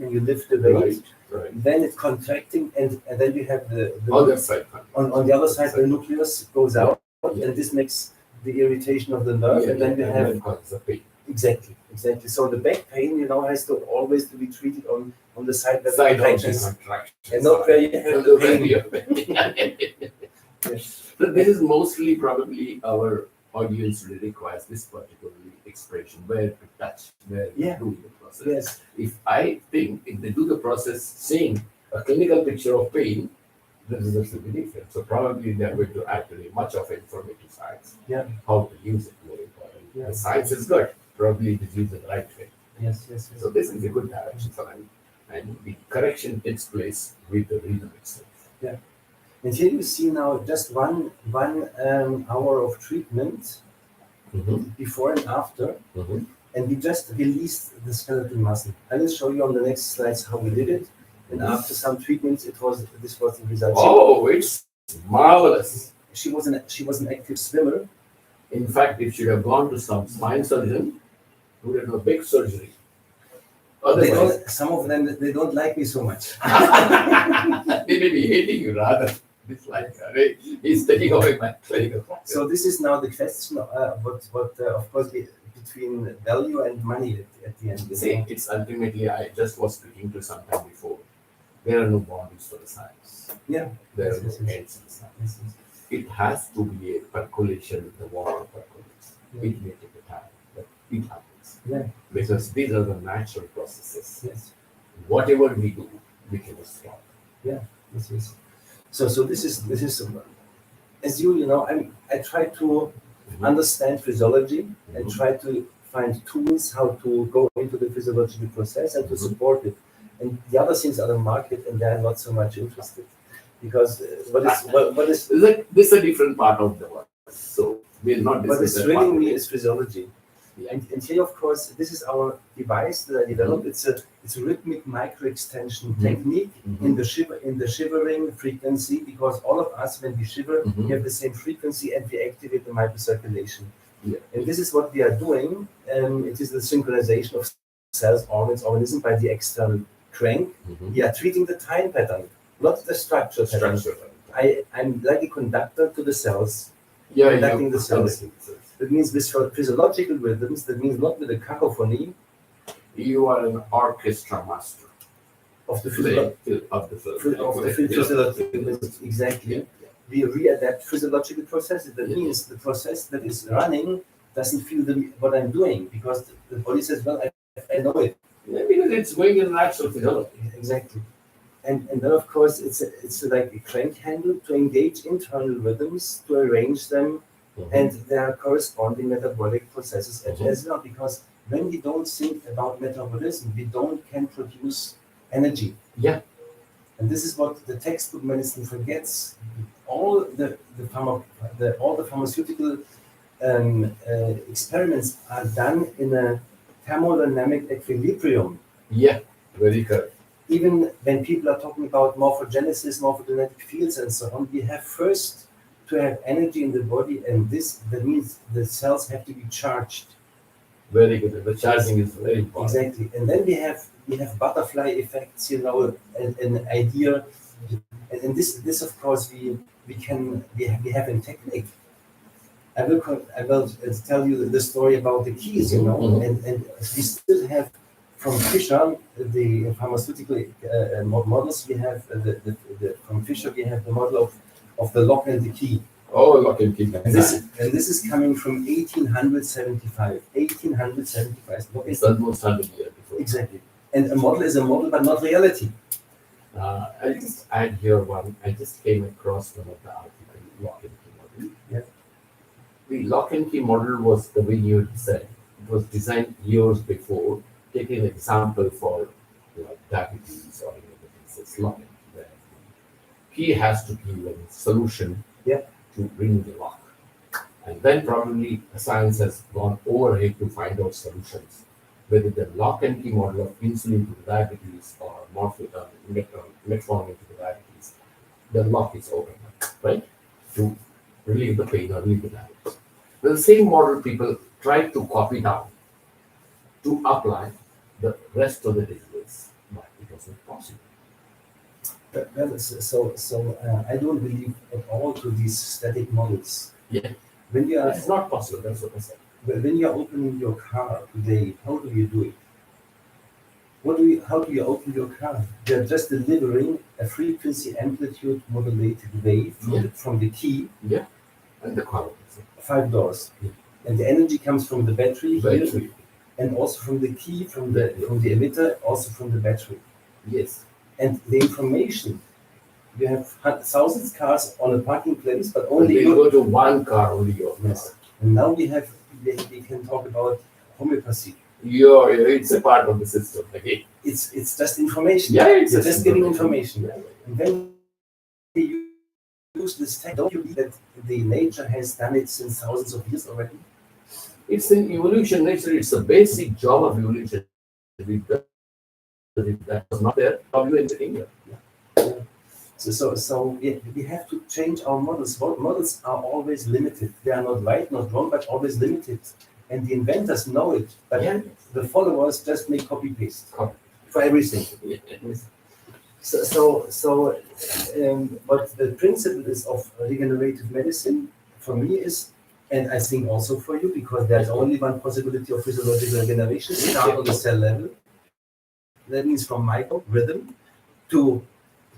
when you lift the weight. Right. Then it's contracting, and then you have the Other side. on the other side the nucleus goes out, and this makes the irritation of the nerve, and then you have the pain. Exactly. So the back pain, you know, has to always to be treated on the side that Side contractions, contraction. and not where you have the pain. Yes. So this is mostly probably our audience really requires this particular expression, where to touch, where to do the process. Yes. If I think if they do the process seeing a clinical picture of pain, the results will be different. So probably they are going to actually much of informative science. Yeah. How to use it more important. Yeah. The science is good. Probably it is used in the right way. Yes. So this is a good direction for them. And the correction takes place with the rhythm itself. Yeah. And here you see now just one hour of treatment before and after, and we just released the skeletal muscle. I will show you on the next slides how we did it. And after some treatments, this was the result. Oh, it's marvelous. She was an active swimmer. In fact, it should have gone to some spine surgeon who did a big surgery. Some of them they don't like me so much. They may be hating you rather. It's like he's taking away my clinical practice. So this is now the question. What of course between value and money at the end. See, it's ultimately I just was speaking to some time before. There are no boundaries for the science. Yeah. There are no ends in the science. It has to be a percolation with the water percolates. Yeah. It may take a time, but it happens. Yeah. Because these are the natural processes. Yes. Whatever we do, we can stop. Yeah. This is. So this is as you know I try to understand physiology and try to find tools how to go into the physiological process and to support it. And the other things are the market, and they are not so much interested because what is This is a different part of the work. So we'll not discuss what is that thrilling part me today. is physiology. Yeah. And here, of course, this is our device that I developed. It's a rhythmic micro extension technique in the shivering frequency, because all of us, when we shiver, we have the same frequency and we activate the microcirculation. Yeah. And this is what we are doing. It is the synchronization of cells, organs, organism by the external crank. We are treating the time pattern, not the structure pattern. I'm like a conductor to the cells. conducting the cells. That means with physiological rhythms, that means not with a cacophony. You are an orchestra master Of the physiological, exactly. We readapt physiological processes. That means the process that is running doesn't feel what I'm doing because the body says, well, I know it. Yeah, because it's going in natural physiology. Exactly. And then, of course, it's like a crank handle to engage internal rhythms, to arrange them, and there are corresponding metabolic processes as well. Because when we don't think about metabolism, we can produce energy. Yeah. And this is what the textbook medicine forgets. All the pharmaceutical experiments are done in a thermodynamic equilibrium. Yeah, very correct. Even when people are talking about morphogenesis, morphogenetic fields, and so on, we have first to have energy in the body, and that means the cells have to be charged. Very good. The charging is very important. Exactly, and then we have butterfly effects, an idea, and this of course we have in technique. I will tell you the story about the keys, and we still have from Fisher the pharmaceutical models. We have from Fisher we have the model of the lock and the key. Oh, lock and key. And this is coming from 1875. 1875. It's almost 100 years before. Exactly. And a model is a model, but not reality. I just add here one. I just came across one of the articles, lock and key model. Yeah. The lock and key model was the way you said. It was designed years before, taking an example for diabetes or anything. It's lock and key. Where the key has to be a solution to bring the lock. And then probably science has gone overhead to find out solutions. Whether the lock and key model of insulin to the diabetes or metformin to the diabetes, the lock is open, right? To relieve the pain or relieve the diabetes. The same model people try to copy down to apply the rest of the disease, but it was not possible. I don't believe at all to these static models. Yeah. It's not possible, that's what I said. When you're opening your car today, how do you do it? How do you open your car? You're just delivering a frequency amplitude modulated wave from the key. Yeah. And the car. 5 doors. Yeah. And the energy comes from the battery here, and also from the key, from the emitter, also from the battery. Yes. And the information, you have thousands of cars on a parking place, but only you go to one car, only your car. Yes. And now we can talk about homeopathy. It's a part of the system again. It's just information. Yeah, it's just giving information. Yeah. And then you use this tech. Don't you believe that the nature has done it since thousands of years already? It's an evolution. Nature, it's a basic job of evolution. If that was not there, how you anything here? Yeah. So we have to change our models. Models are always limited. They are not right, not wrong, but always limited. And the inventors know it, but the followers just make copy-paste for everything. Yes. But the principle is of regenerative medicine for me is, and I think also for you, because there's only one possibility of physiological regeneration, start on the cell level. That means from micro rhythm to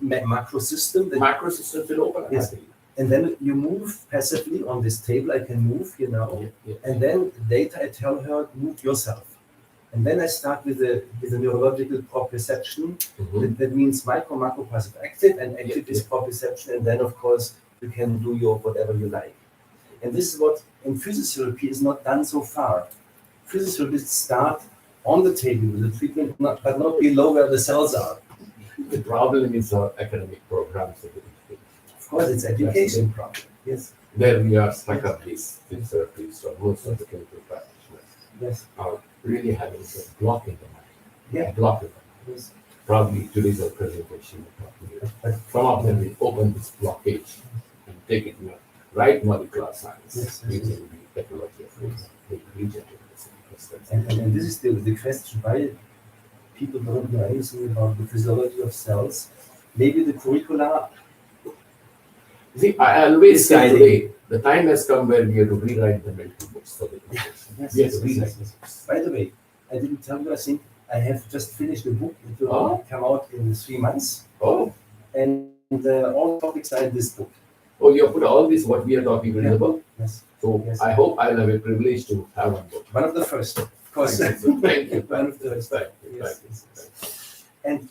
macro system. Macro system will open. Yes. And then you move passively on this table. I can move, and then data I tell her move yourself. And then I start with the neurological proprioception. That means micro, macro, passive, active, and active is proprioception. And then of course you can do your whatever you like. And this is what in physiotherapy is not done so far. Physiotherapists start on the table with the treatment, but not below where the cells are. The problem is our academic programs. Of course, it's education problem. Yes. There we are stuck up these physiotherapists or most of the clinical practitioners are really having a block in the mind. Yeah. Block in the mind. Yes. Probably today's our presentation. Some of them will open this blockage and take it in the right molecular science using the technology of the regenerative medicine. And this is the question why people don't know anything about the physiology of cells. Maybe the curricula See, I always say Deciding. today, the time has come where we have to rewrite the medical books for the education. Yes, We have to yes, rewrite yes, the yes. books. By the way, I didn't tell you, I think I have just finished the book. It will Oh. come out in 3 months. Oh, And all topics are in this book. oh, you have put all this what we are talking in Yeah. the book. Yes. So Yes. I hope I'll have a privilege to have one book. One of the first, of course. Thank you. Thank you. One of the first. Thank you. Yes, Thank you. yes, yes. And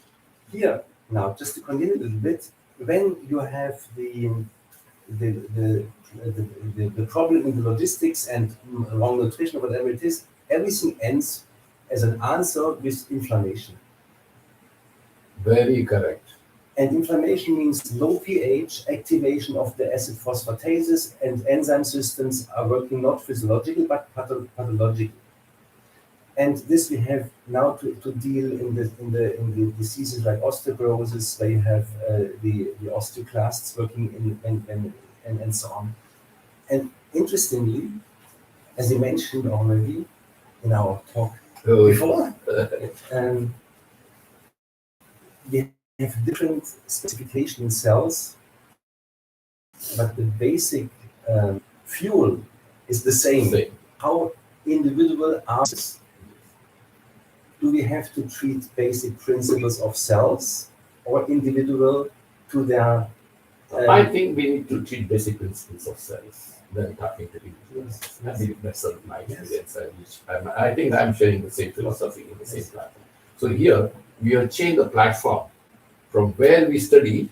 here, now, just to continue a little bit, when you have the, the, the problem in the logistics and wrong nutrition or whatever it is, everything ends as an answer with inflammation. Very correct. And inflammation means low pH, activation of the acid phosphatases, and enzyme systems are working not physiological but pathological. And this we have now to deal in the diseases like osteoporosis, where you have the osteoclasts working and so on. And interestingly, as you mentioned already in our talk Oh, before, we have different specification in cells, but the basic fuel is the same. Same. How individual are do we have to treat basic principles of cells or individual to their I think we need to treat basic principles of cells than talking to individuals. I think that's my experience. I think I'm sharing the same philosophy in the same platform. So here we have changed the platform from where we study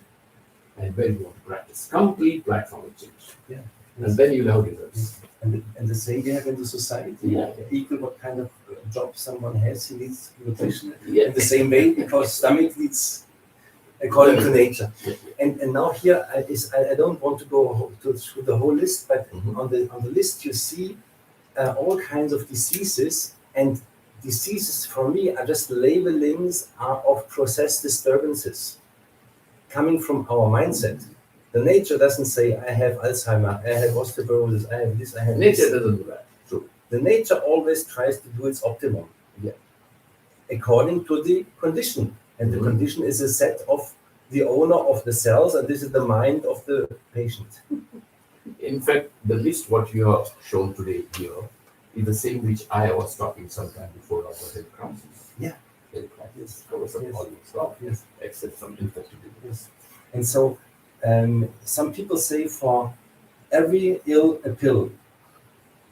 and where we want to practice. Complete platform will change. Yeah. And then you'll have results. and the same we have in the society. Yeah. Equal what kind of job someone has, he needs nutrition Yeah. in the same way because stomach needs according to nature. And now here I don't want to go through the whole list, but on the list you see all kinds of diseases, and diseases for me are just labelings of process disturbances coming from our mindset. The nature doesn't say I have Alzheimer, I have osteoporosis, I have this, I have Nature this. doesn't do that. True. The nature always tries to do its optimum. Yeah. According to the condition. And the condition is a set of the owner of the cells, and this is the mind of the patient. In fact, the list what you have shown today here is the same which I was talking sometime before about health crisis. Yeah. Health crisis covers up Yes. all these stuff, Yes. except some infected diseases. And so some people say for every ill a pill.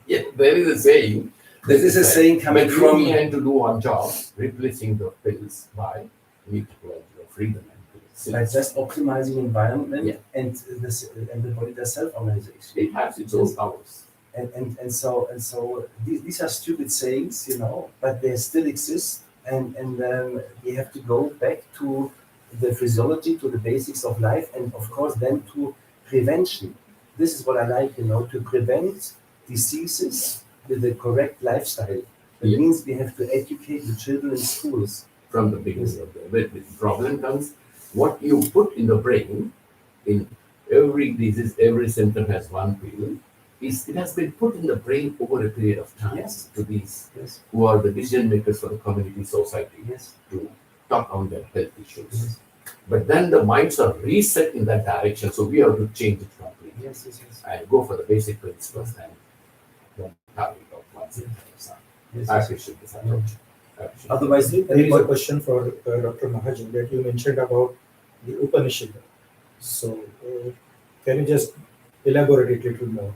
Yeah, there is a saying. This is a saying coming but from. we had to do one job, replacing the pills by mutual freedom and By just optimizing environment Yeah. and the body does self-organization. It has its own powers. And so these are stupid sayings, but they still exist, and we have to go back to the physiology, to the basics of life, and of course then to prevention. This is what I like, to prevent diseases with the correct lifestyle. That Yeah. means we have to educate the children in schools. From the beginning of the problem comes what you put in the brain. In every disease, every symptom has one pill. It has been put in the brain over a period of time Yes. to these Yes, who are the decision makers for the community society yes, to talk on their health issues. yes, But then the minds are reset in that direction, so we have to change it completely yes, yes, and go for the basic principles and then target of one symptom. yes, I yes. appreciate this approach. I appreciate it. Otherwise, There is a question for Dr. Mahajan that you mentioned about the Upanishad. So, can you just elaborate it a little more?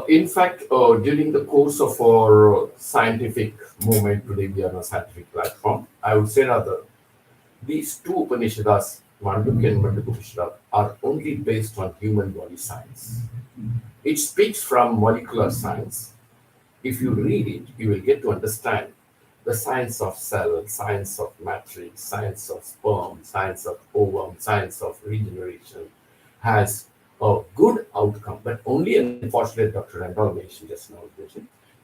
In fact, during the course of our scientific movement today, we are on a scientific platform. I would say rather, these two Upanishads, Mandukya and Mandukya Upanishad, are only based on human body science. It speaks from molecular science. If you read it, you will get to understand the science of cell, science of matrix, science of sperm, science of ovum, science of regeneration, has a good outcome, but only unfortunately Dr. Randoll mentioned just now.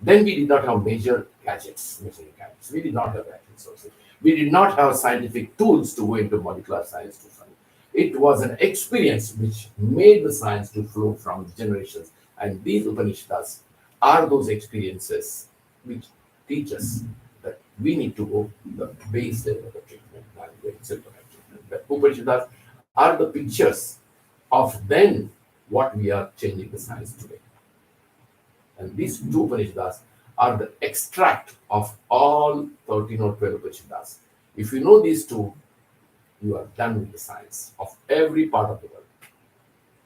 Then we did not have major gadgets, measuring gadgets. We did not have that resources. We did not have scientific tools to go into molecular science to find. It was an experience which made the science to flow from generations. And these Upanishads are those experiences which teach us that we need to go the base level of the treatment, not the symptomatic treatment. The Upanishads are the pictures of then what we are changing the science today. And these two Upanishads are the extract of all 13 or 12 Upanishads. If you know these two, you are done with the science of every part of the world.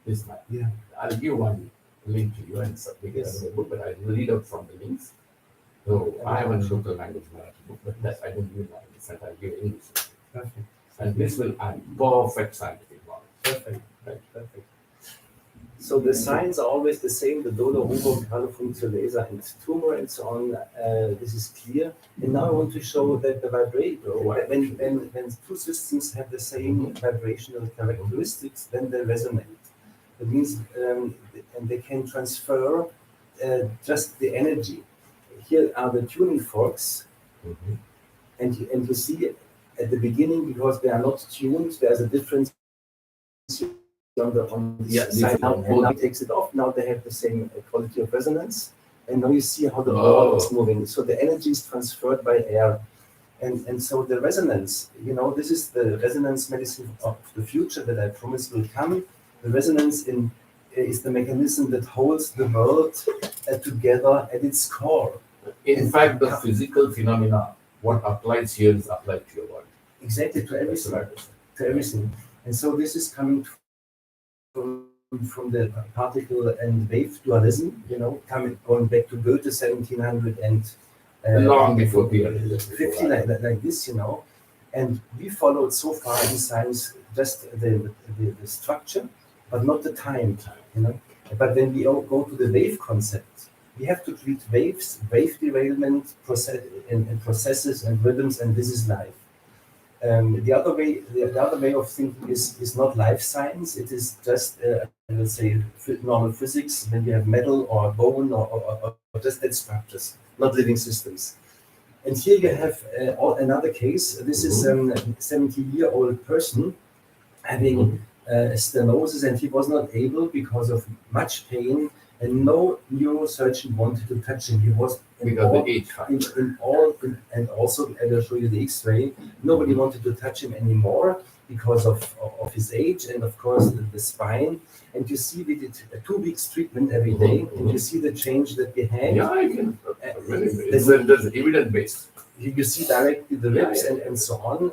This man. Yeah. I'll give one link to you and submit it as a book, but I will read out from the links. So I have a local language Marathi book, but that I don't give language, I'll give English. Perfect. And this will add perfect scientific knowledge. Perfect. Right. Perfect. So the signs are always the same, the Dola, Hugo, Carlofunction, laser, and tumor, and so on. This is clear. And now I want to show that the vibrator, when two systems have the same vibrational characteristics, then they resonate. That means, and they can transfer just the energy. Here are the tuning forks, and you see at the beginning, because they are not tuned, there's a difference on the side now, and now it takes it off. Now they have the same quality of resonance, and now you see how the ball is moving. So the energy is transferred by air, and so the resonance. This is the resonance medicine of the future that I promise will come. The resonance is the mechanism that holds the world together at its core. In fact, the physical phenomena, what applies here is applied to your body. Exactly, to everything. To everything. And so this is coming from the particle and wave dualism, going back to Goethe 1700 and long before the 50 like this, and we followed so far in science just the structure, but not the time, But when we all go to the wave concept, we have to treat waves, wave derailment, processes and rhythms, and this is life. The other way of thinking is not life science. It is just let's say normal physics. When we have metal or bone or just dead structures, not living systems. And here you have another case. This is a 70-year-old person having stenosis, and he was not able because of much pain, and no neurosurgeon wanted to touch him. He was and also I will show you the X-ray. Nobody wanted to touch him anymore because of his age, and of course the spine. And you see, we did 2 weeks treatment every day, and you see the change that we had. Yeah, I can. There's evidence based. You see directly the ribs and so on,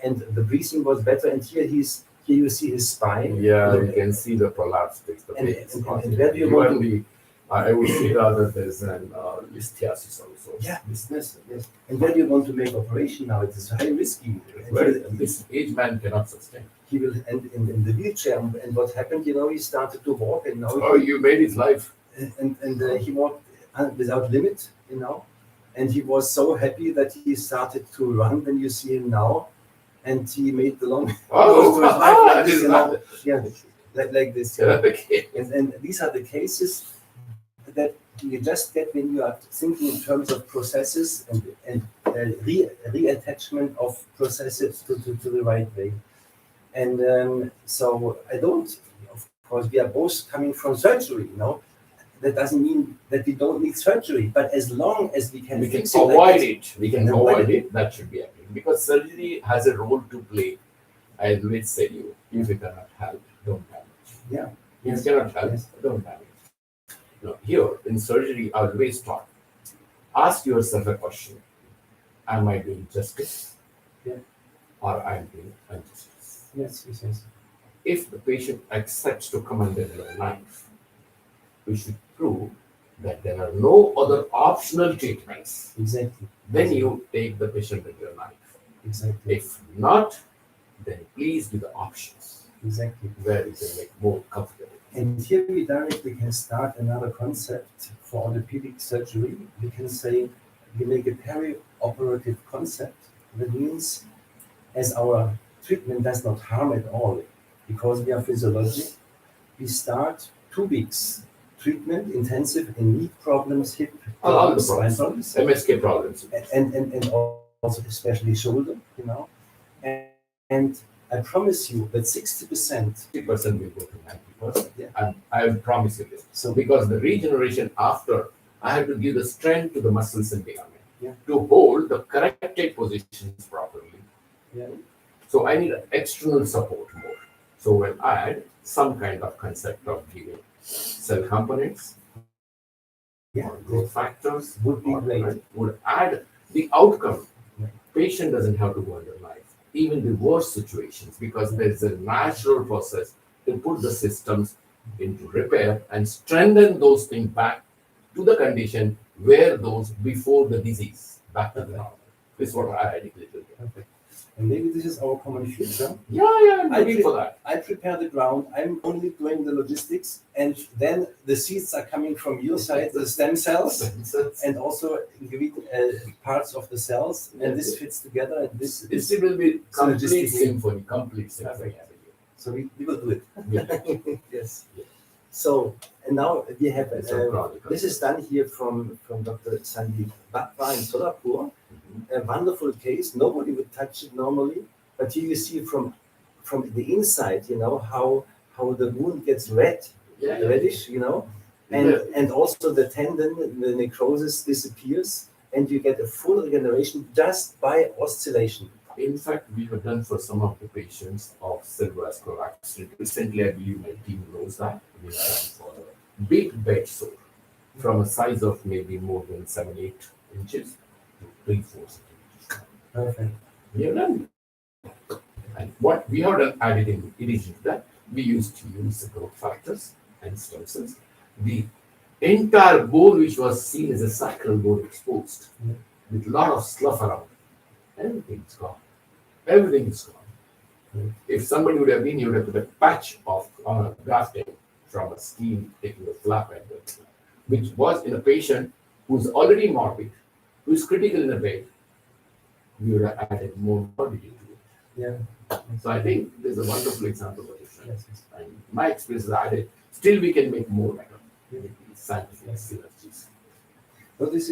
and the breathing was better. And here you see his spine. Yeah, you can see the prolapse. And where do you want to be? I would say rather there's an lithiasis also. Yeah, yes. And where do you want to make operation now? It is very risky. This age man cannot sustain. He will end in the wheelchair. And what happened? He started to walk, and now. Oh, you made his life. And he walked without limit, And he was so happy that he started to run. When you see him now, and he made the long. Like this. Okay. And these are the cases that you just get when you are thinking in terms of processes and reattachment of processes to the right way. And so I don't, of course, we are both coming from surgery, That doesn't mean that we don't need surgery, but as long as we can fix avoid it, we can avoid it, that should be happening. Because surgery has a role to play. I always tell you, if it cannot help, don't damage. Yeah. If it cannot help, don't damage. Here in surgery, I always taught, ask yourself a question. Am I doing justice? Yeah. Or I am doing injustice? Yes. If the patient accepts to come under your knife, we should prove that there are no other optional treatments. Exactly. Then you take the patient with your knife. Exactly. If not, then please do the options. Exactly. Where you can make more comfortable. And here we directly can start another concept for orthopedic surgery. We can say we make a peri-operative concept. That means as our treatment does not harm at all, because we are physiologic, we start 2 weeks treatment, intensive in knee problems, hip problems, spine problems, MSK problems, and also especially shoulder, And I promise you that 60% will go to 90%. Yeah. And I will promise you this. So because the regeneration after, I have to give the strength to the muscles and ligament to hold the corrected positions properly. Yeah. So I need external support more. So when I add some kind of concept of giving cell components, or growth factors Would be or great. would add the outcome. Yeah. Patient doesn't have to go under knife, even the worst situations, because there's a natural process to put the systems into repair and strengthen those things back to the condition where those before the disease, back to the normal. This is what I articulated. Perfect. And maybe this is our common future. Yeah, I'm ready for that. I prepare the ground. I'm only doing the logistics, and then the seeds are coming from your side, the stem cells, and also parts of the cells, and this fits together. And this Will be complete synergistic. symphony, complete symphony. So we will do it. Yeah. Yes. So and now we have It's a product. this is done here from Dr. Sandeep Bhatwa in Solapur. A wonderful case. Nobody would touch it normally, but here you see from the inside, how the wound gets red, reddish, and also the tendon, the necrosis disappears, and you get a full regeneration just by oscillation. In fact, we have done for some of the patients of cerebrovascular accident. Recently, I believe my team knows that. We have done for a big bed sore from a size of maybe more than 7-8 inches to 3-4 centimeters. Perfect. We have done. And what we have done added in addition to that, we used to use the growth factors and stem cells. The entire bone, which was seen as a sacral bone exposed, with a lot of slough around, everything is gone. Everything is gone. If somebody would have been, you would have put a patch of grafting from a scheme, taking a flap and which was in a patient who's already morbid, who's critical in the bed. We would have added more morbidity to it. Yeah. So I think there's a wonderful example of this. Yes. And my experience is added. Still, we can make more better. Scientific synergies. So this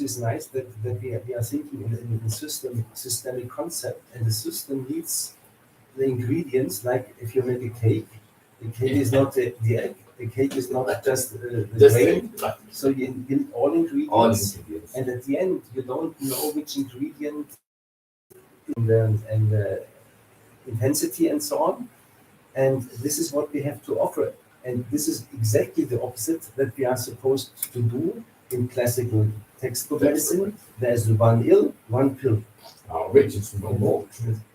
is nice that we are thinking in systemic concept, and the system needs the ingredients. Like if you make a cake, the cake is not the egg. The cake is not just the grain. So you need all ingredients. And at the end, you don't know which ingredient and the intensity and so on. And this is what we have to offer. And this is exactly the opposite that we are supposed to do in classical textbook medicine. There's one ill, one pill. Which is no more.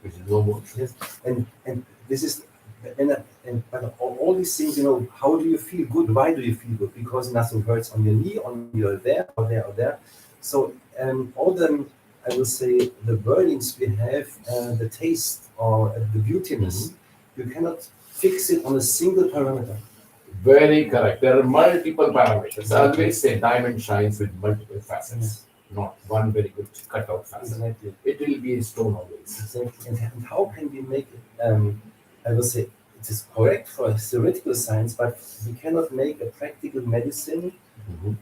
Which is no more. Yes. And this is but all these things, how do you feel good? Why do you feel good? Because nothing hurts on your knee, on your there, or there, or there. So all the, I will say, the wordings we have, the taste or the beautiness, you cannot fix it on a single parameter. Very correct. There are multiple parameters. I always say diamond shines with multiple facets, not one very good cutout facet. Exactly. It will be a stone always. Exactly. And how can we make it? I will say it is correct for theoretical science, but we cannot make a practical medicine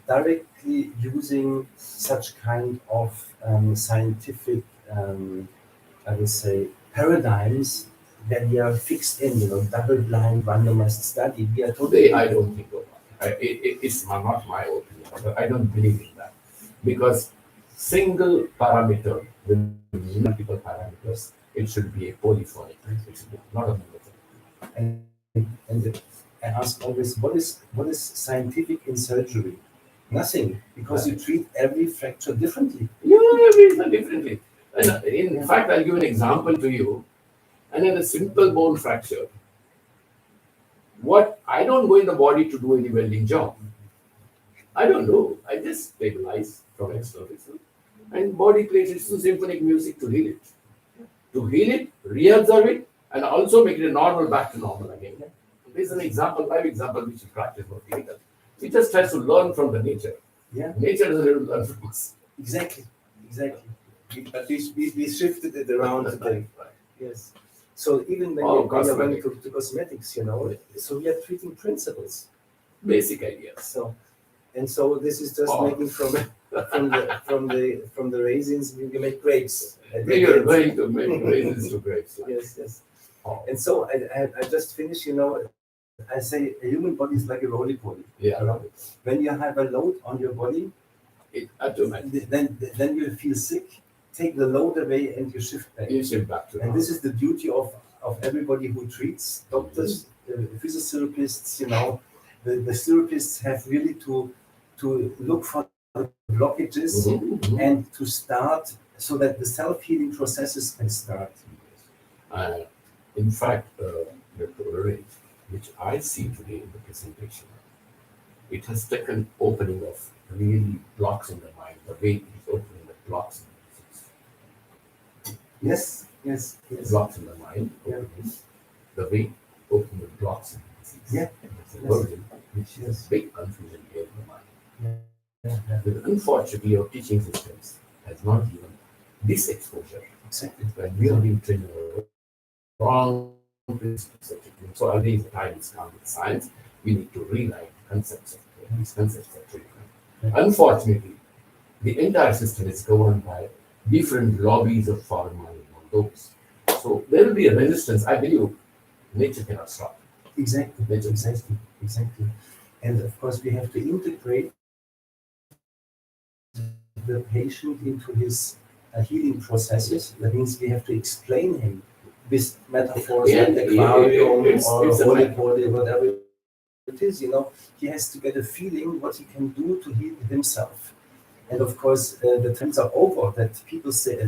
directly using such kind of scientific, I will say, paradigms that we are fixed in, double-blind, randomized study. We are totally. I don't think of that. It's not my opinion. But I don't believe in that because single parameter with multiple parameters, it should be a polyphonic. It should be not a monophonic. And I ask always, what is scientific in surgery? Nothing, because you treat every fracture differently. Yeah, every differently. And in fact, I'll give an example to you. And in a simple bone fracture, I don't go in the body to do any welding job. I don't know. I just stabilize from external result. And body plays its symphonic music to heal it. To heal it, reabsorb it, and also make it a normal back to normal again. This is an example, live example, which is practice for clinical. It just tries to learn from the nature. Yeah. Nature doesn't have to learn from us. Exactly. But we shifted it around today. Yes. So even when you're going to cosmetics, so we are treating principles, basic ideas. So this is just making from the raisins we make grapes. We are going to make raisins to grapes. Yes. And so I just finished. I say a human body is like a roly-poly. Yeah. When you have a load on your body, then you feel sick. Take the load away and you shift back. You shift back to and this is the duty of everybody who treats, doctors, physiotherapists, the therapists have really to look for the blockages and to start so that the self-healing processes can start. In fact, Dr. Ulrich, which I see today in the presentation, it has taken opening of really blocks in the mind, the way it is opening the blocks in the disease. Yes. Blocks in the mind, openness, the way opening the blocks in the disease. Yeah. It's a version which is big confusion here in the mind. But unfortunately, your teaching systems has not given this exposure. Exactly. When we have been trained wrong principles of treatment. So again, the time has come with science. We need to rewrite concepts of care, these concepts of treatment. Unfortunately, the entire system is governed by different lobbies of foreign money on those. So there will be a resistance. I believe nature cannot stop. Exactly. Nature Exactly. And of course, we have to integrate the patient into his healing processes. That means we have to explain him with metaphors like aquarium or holy body, whatever it is. He has to get a feeling what he can do to heal himself. And of course, the times are over that people say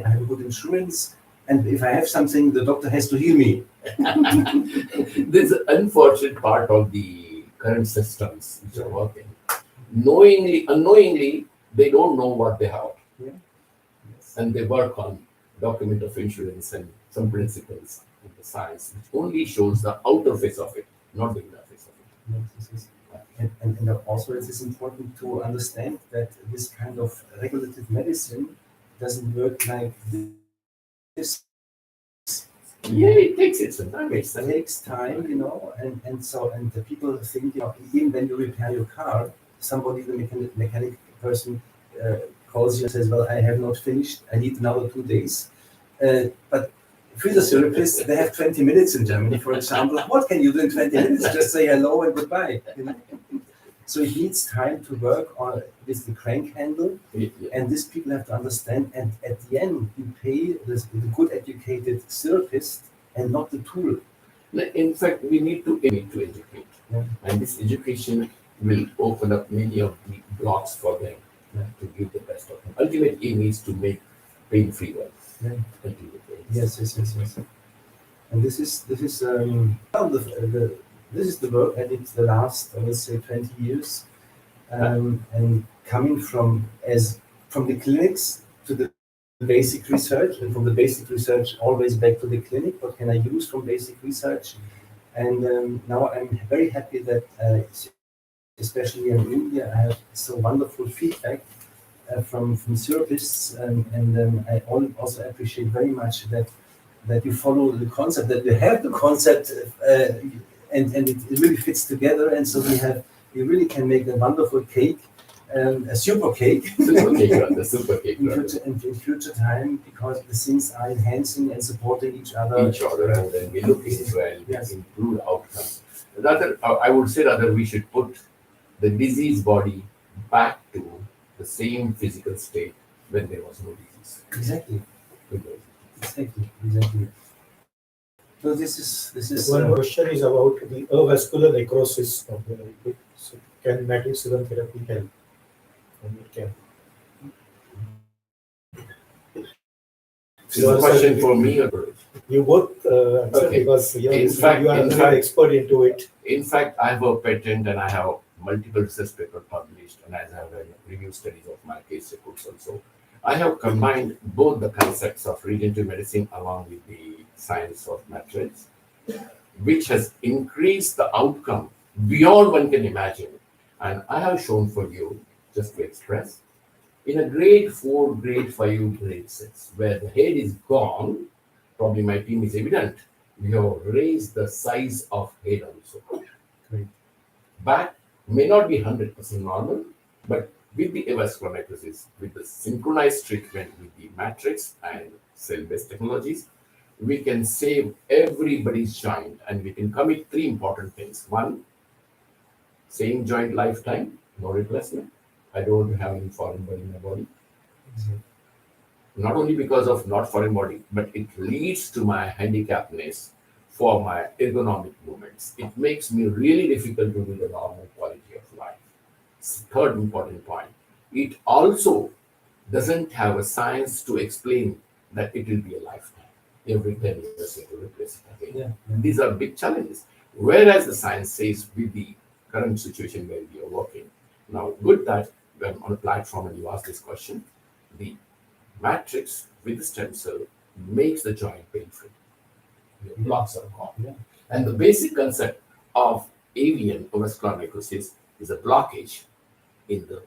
I have good insurance, and if I have something, the doctor has to heal me. This is an unfortunate part of the current systems which are working. Knowingly, unknowingly, they don't know what they have. And they work on document of insurance and some principles in the science, which only shows the outer face of it, not the inner face of it. And also it is important to understand that this kind of regulative medicine doesn't work like this. Yeah, it takes its time. It takes time, and the people think, even when you repair your car, somebody, the mechanic person, calls you and says, well, I have not finished, I need another 2 days. But physiotherapists, they have 20 minutes in Germany, for example. What can you do in 20 minutes? Just say hello and goodbye. So it needs time to work on with the crank handle, and these people have to understand. And at the end, you pay the good educated therapist and not the tool. In fact, we need to educate, and this education will open up many of the blocks for them to give the best of them. Ultimate aim is to make pain-free life. Yes. And this is this is the work I did the last, I would say, 20 years, and coming from the clinics to the basic research, and from the basic research always back to the clinic. What can I use from basic research? And now I'm very happy that, especially in India, I have so wonderful feedback from therapists, and I also appreciate very much that you follow the concept, that you have the concept, and it really fits together, and so we really can make a wonderful cake, a super cake, the super cake in future time, because the things are enhancing and supporting each other, and then we look into and improve outcomes. I would say rather we should put the disease body back to the same physical state when there was no disease. Exactly. So this is one question is about the avascular necrosis of the liquid. So can matrix rhythm therapy help? And it can. This is a question for me or you both answer, because you are an expert into it. In fact, I have a patent and I have multiple research papers published, and I have review studies of my case reports also. I have combined both the concepts of regenerative medicine along with the science of matrix, which has increased the outcome beyond one can imagine. And I have shown for you, just to express, in a grade 4, grade 5, grade 6, where the head is gone, probably my team is evident, we have raised the size of head also. Great. Back may not be 100% normal, but with the avascular necrosis, with the synchronized treatment with the matrix and cell-based technologies, we can save everybody's joint, and we can commit 3 important things. 1, same joint lifetime, no replacement. I don't have any foreign body in my body. Not only because of not foreign body, but it leads to my handicapness for my ergonomic movements. It makes me really difficult to do the normal quality of life. Third important point, it also doesn't have a science to explain that it will be a lifetime. Every 10 years, you have to replace it again. Yeah. These are big challenges. Whereas the science says with the current situation where we are working. Now, good that when on a platform and you ask this question, the matrix with the stem cell makes the joint pain-free. Your blocks are gone. Yeah. And the basic concept of avian or vascular necrosis is a blockage in the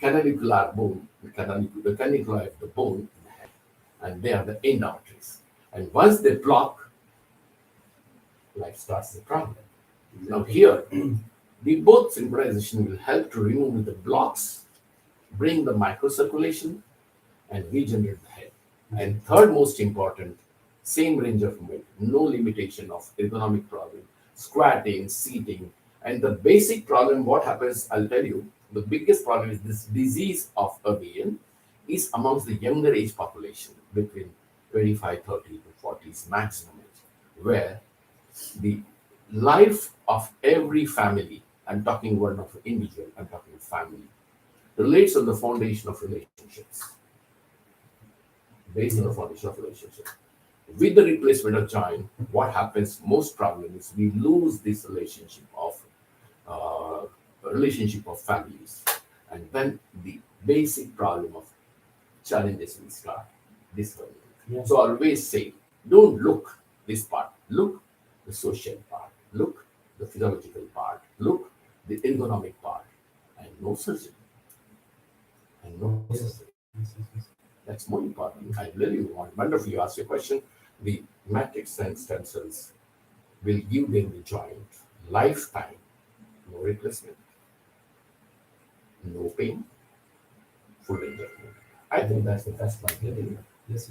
canalicular bone, the caniculi of the bone in the head, and they are the end arteries. And once they block, life starts the problem. Now here, the both synchronization will help to remove the blocks, bring the microcirculation, and regenerate the head. And third most important, same range of movement, no limitation of ergonomic problem, squatting, seating, and the basic problem, what happens, I'll tell you, the biggest problem is this disease of avian is amongst the younger age population between 25, 30 to 40s maximum age, where the life of every family, I'm talking one of individual, I'm talking family, relates on the foundation of relationships. Based on the foundation of relationships. With the replacement of joint, what happens most problem is we lose this relationship of families. And then the basic problem of challenges will start discovering. Yeah. So I always say, don't look this part, look the social part, look the physiological part, look the ergonomic part, and no surgery. And no surgery. Yes. That's more important. I really want, wonderful you asked your question. The matrix and stem cells will give them the joint lifetime, no replacement, no pain, full range of movement. I think that's the best one getting. Yes.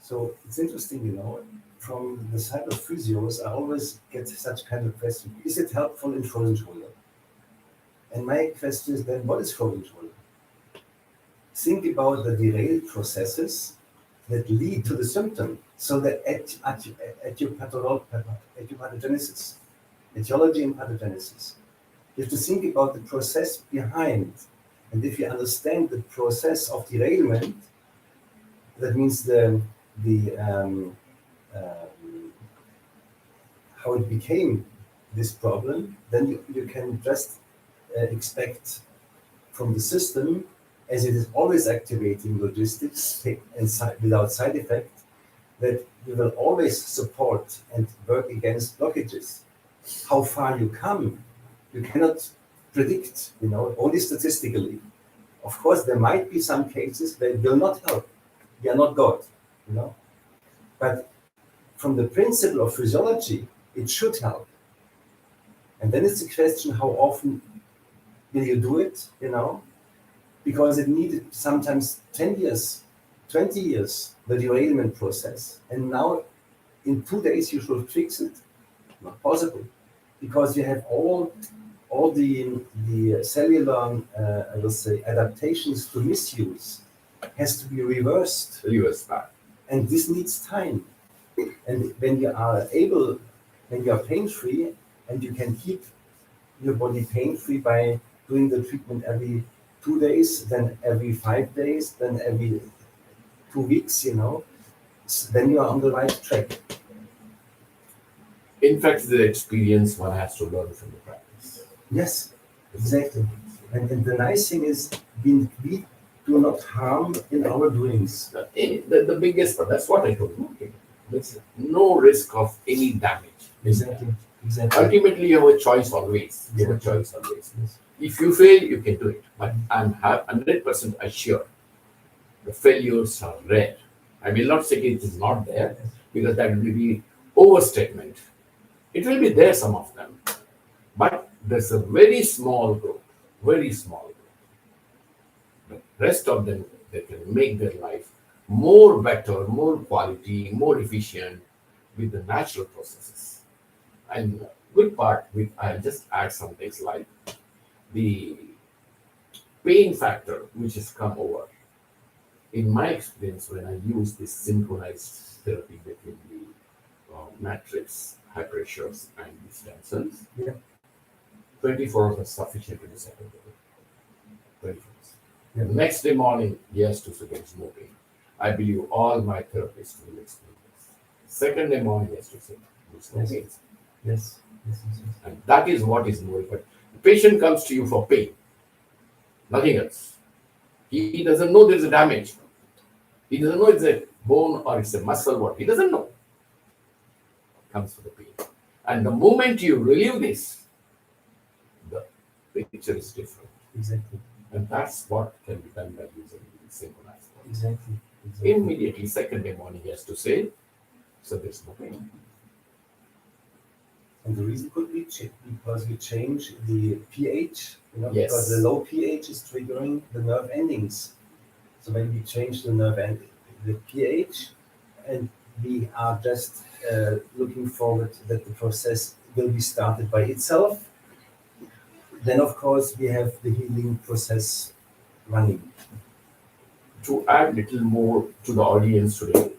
So it's interesting, from the side of physios, I always get such kind of question. Is it helpful in frozen shoulder? And my question is then, what is frozen shoulder? Think about the derailed processes that lead to the symptom. So the etiopathogenesis, etiology and pathogenesis. You have to think about the process behind. And if you understand the process of derailment, that means how it became this problem, then you can just expect from the system, as it is always activating logistics and without side effect, that we will always support and work against blockages. How far you come, you cannot predict, only statistically. Of course, there might be some cases where it will not help. We are not God, But from the principle of physiology, it should help. And then it's a question, how often will you do it, Because it needed sometimes 10 years, 20 years, the derailment process. And now in 2 days you should fix it. Not possible. Because you have all the cellular, I will say, adaptations to misuse has to be reversed. Reverse back. And this needs time. And when you are pain-free, and you can keep your body pain-free by doing the treatment every 2 days, then every 5 days, then every 2 weeks, then you are on the right track. In fact, the experience one has to learn from the practice. Yes, exactly. And the nice thing is, we do not harm in our doings. The biggest part, that's what I told you. Okay. There's no risk of any damage. Exactly. Ultimately, you have a choice always. Yes. If you fail, you can do it. But I'm 100% assured the failures are rare. I will not say it is not there, because that will be overstatement. It will be there, some of them. But there's a very small group. The rest of them, they can make their life more better, more quality, more efficient with the natural processes. And good part, I'll just add some things like the pain factor which has come over. In my experience, when I use this synchronized therapy between the matrix, high pressures, and these tensions. Yeah. 24 hours is sufficient to the second day. 24 hours. Yeah. The next day morning, yes, to get smoking. I believe all my therapists will explain this. Second day morning, yes, to say, smoking. Yes. Yes. Yes. And that is what is more important. The patient comes to you for pain, nothing else. He doesn't know there's a damage. He doesn't know it's a bone or it's a muscle. What he doesn't know comes for the pain. And the moment you relieve this, the picture is different. Exactly. And that's what can be done by using the synchronized. Exactly. Immediately, second day morning, he has to say, so there's no pain. And the reason could be because we change the pH, Yes. because the low pH is triggering the nerve endings. So when we change the nerve end, the pH, and we are just looking forward that the process will be started by itself, then of course we have the healing process running. To add little more to the audience today,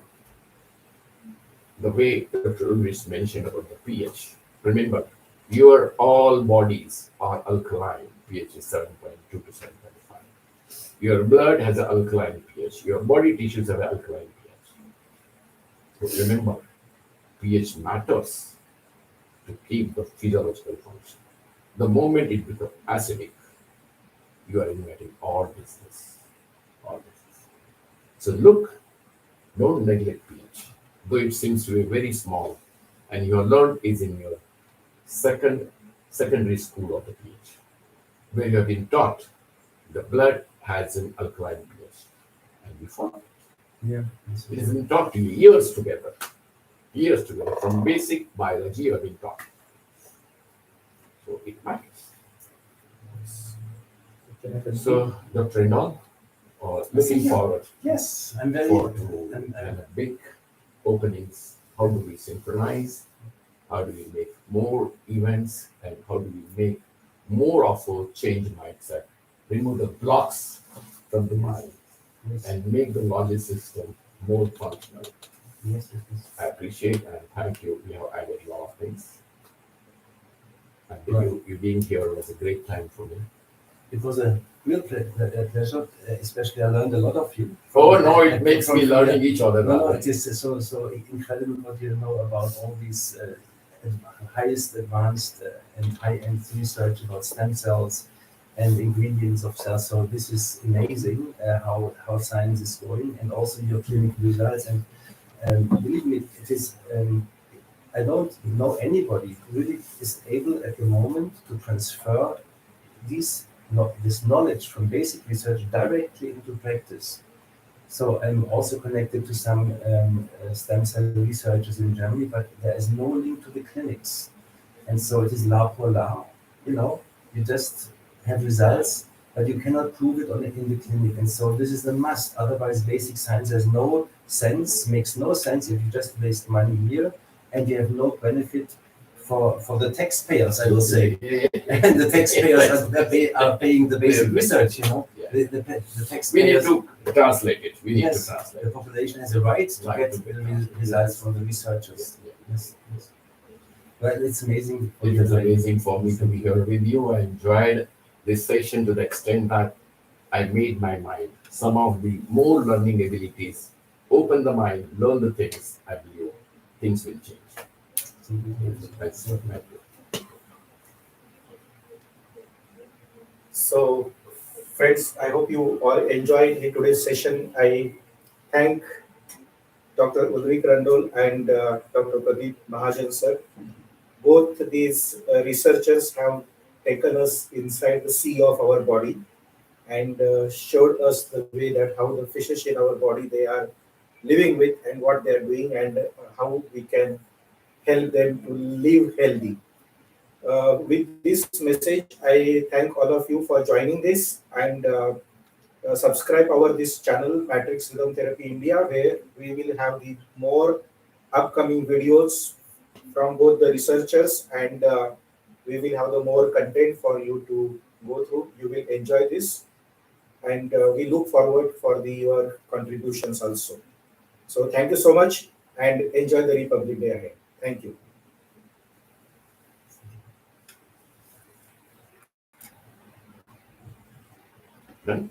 the way Dr. Ulrich mentioned about the pH. Remember, your all bodies are alkaline. pH is 7.2 to 7.5. Your blood has an alkaline pH. Your body tissues have an alkaline pH. So remember, pH matters to keep the physiological function. The moment it becomes acidic, you are inviting all disease. All disease. So look, don't neglect pH. Though it seems to be very small, and your learned is in your secondary school of the pH, where you have been taught the blood has an alkaline pH, and before Yeah. it has been taught to you years together, from basic biology you have been taught. So it matters. So Dr. Randoll, looking forward Yes, I'm very. for a big openings. How do we synchronize? How do we make more events? And how do we make more of a change mindset? Remove the blocks from the mind Yes. and make the logic system more functional. Yes. I appreciate and thank you. We have added a lot of things. And Right. you being here was a great time for me. It was a real pleasure, especially I learned a lot of you. Oh no, it makes me learning each other. No, it is so incredible what you know about all these highest advanced and high-end research about stem cells and ingredients of cells. So this is amazing how science is going, and also your clinical results. And believe me, it is. I don't know anybody who really is able at the moment to transfer this knowledge from basic research directly into practice. So I'm also connected to some stem cell researchers in Germany, but there is no link to the clinics. And so it is la pour la, you just have results, but you cannot prove it in the clinic. And so this is a must. Otherwise, basic science has no sense, makes no sense if you just waste money here and you have no benefit for the taxpayers, I will say. And the taxpayers are paying the basic research, Yeah. The We need taxpayers. to translate it. We need Yes, to translate the it. population has a right to Right get to get the results from the researchers. Yes. Well, it's amazing. It was amazing for me to be here with you. I enjoyed this session to the extent that I made my mind. Some of the more learning abilities, open the mind, learn the things, I believe things will change. That's what matters. So, friends, I hope you all enjoyed today's session. I thank Dr. Ulrich Randoll and Dr. Pradeep Mahajan sir. Both these researchers have taken us inside the sea of our body and showed us the way that how the fishes in our body they are living with and what they are doing and how we can help them to live healthy. With this message, I thank all of you for joining this and subscribe our this channel Matrix Rhythm Therapy India, where we will have the more upcoming videos from both the researchers and we will have the more content for you to go through. You will enjoy this and we look forward for your contributions also. So thank you so much and enjoy the Republic Day ahead. Thank you. Done?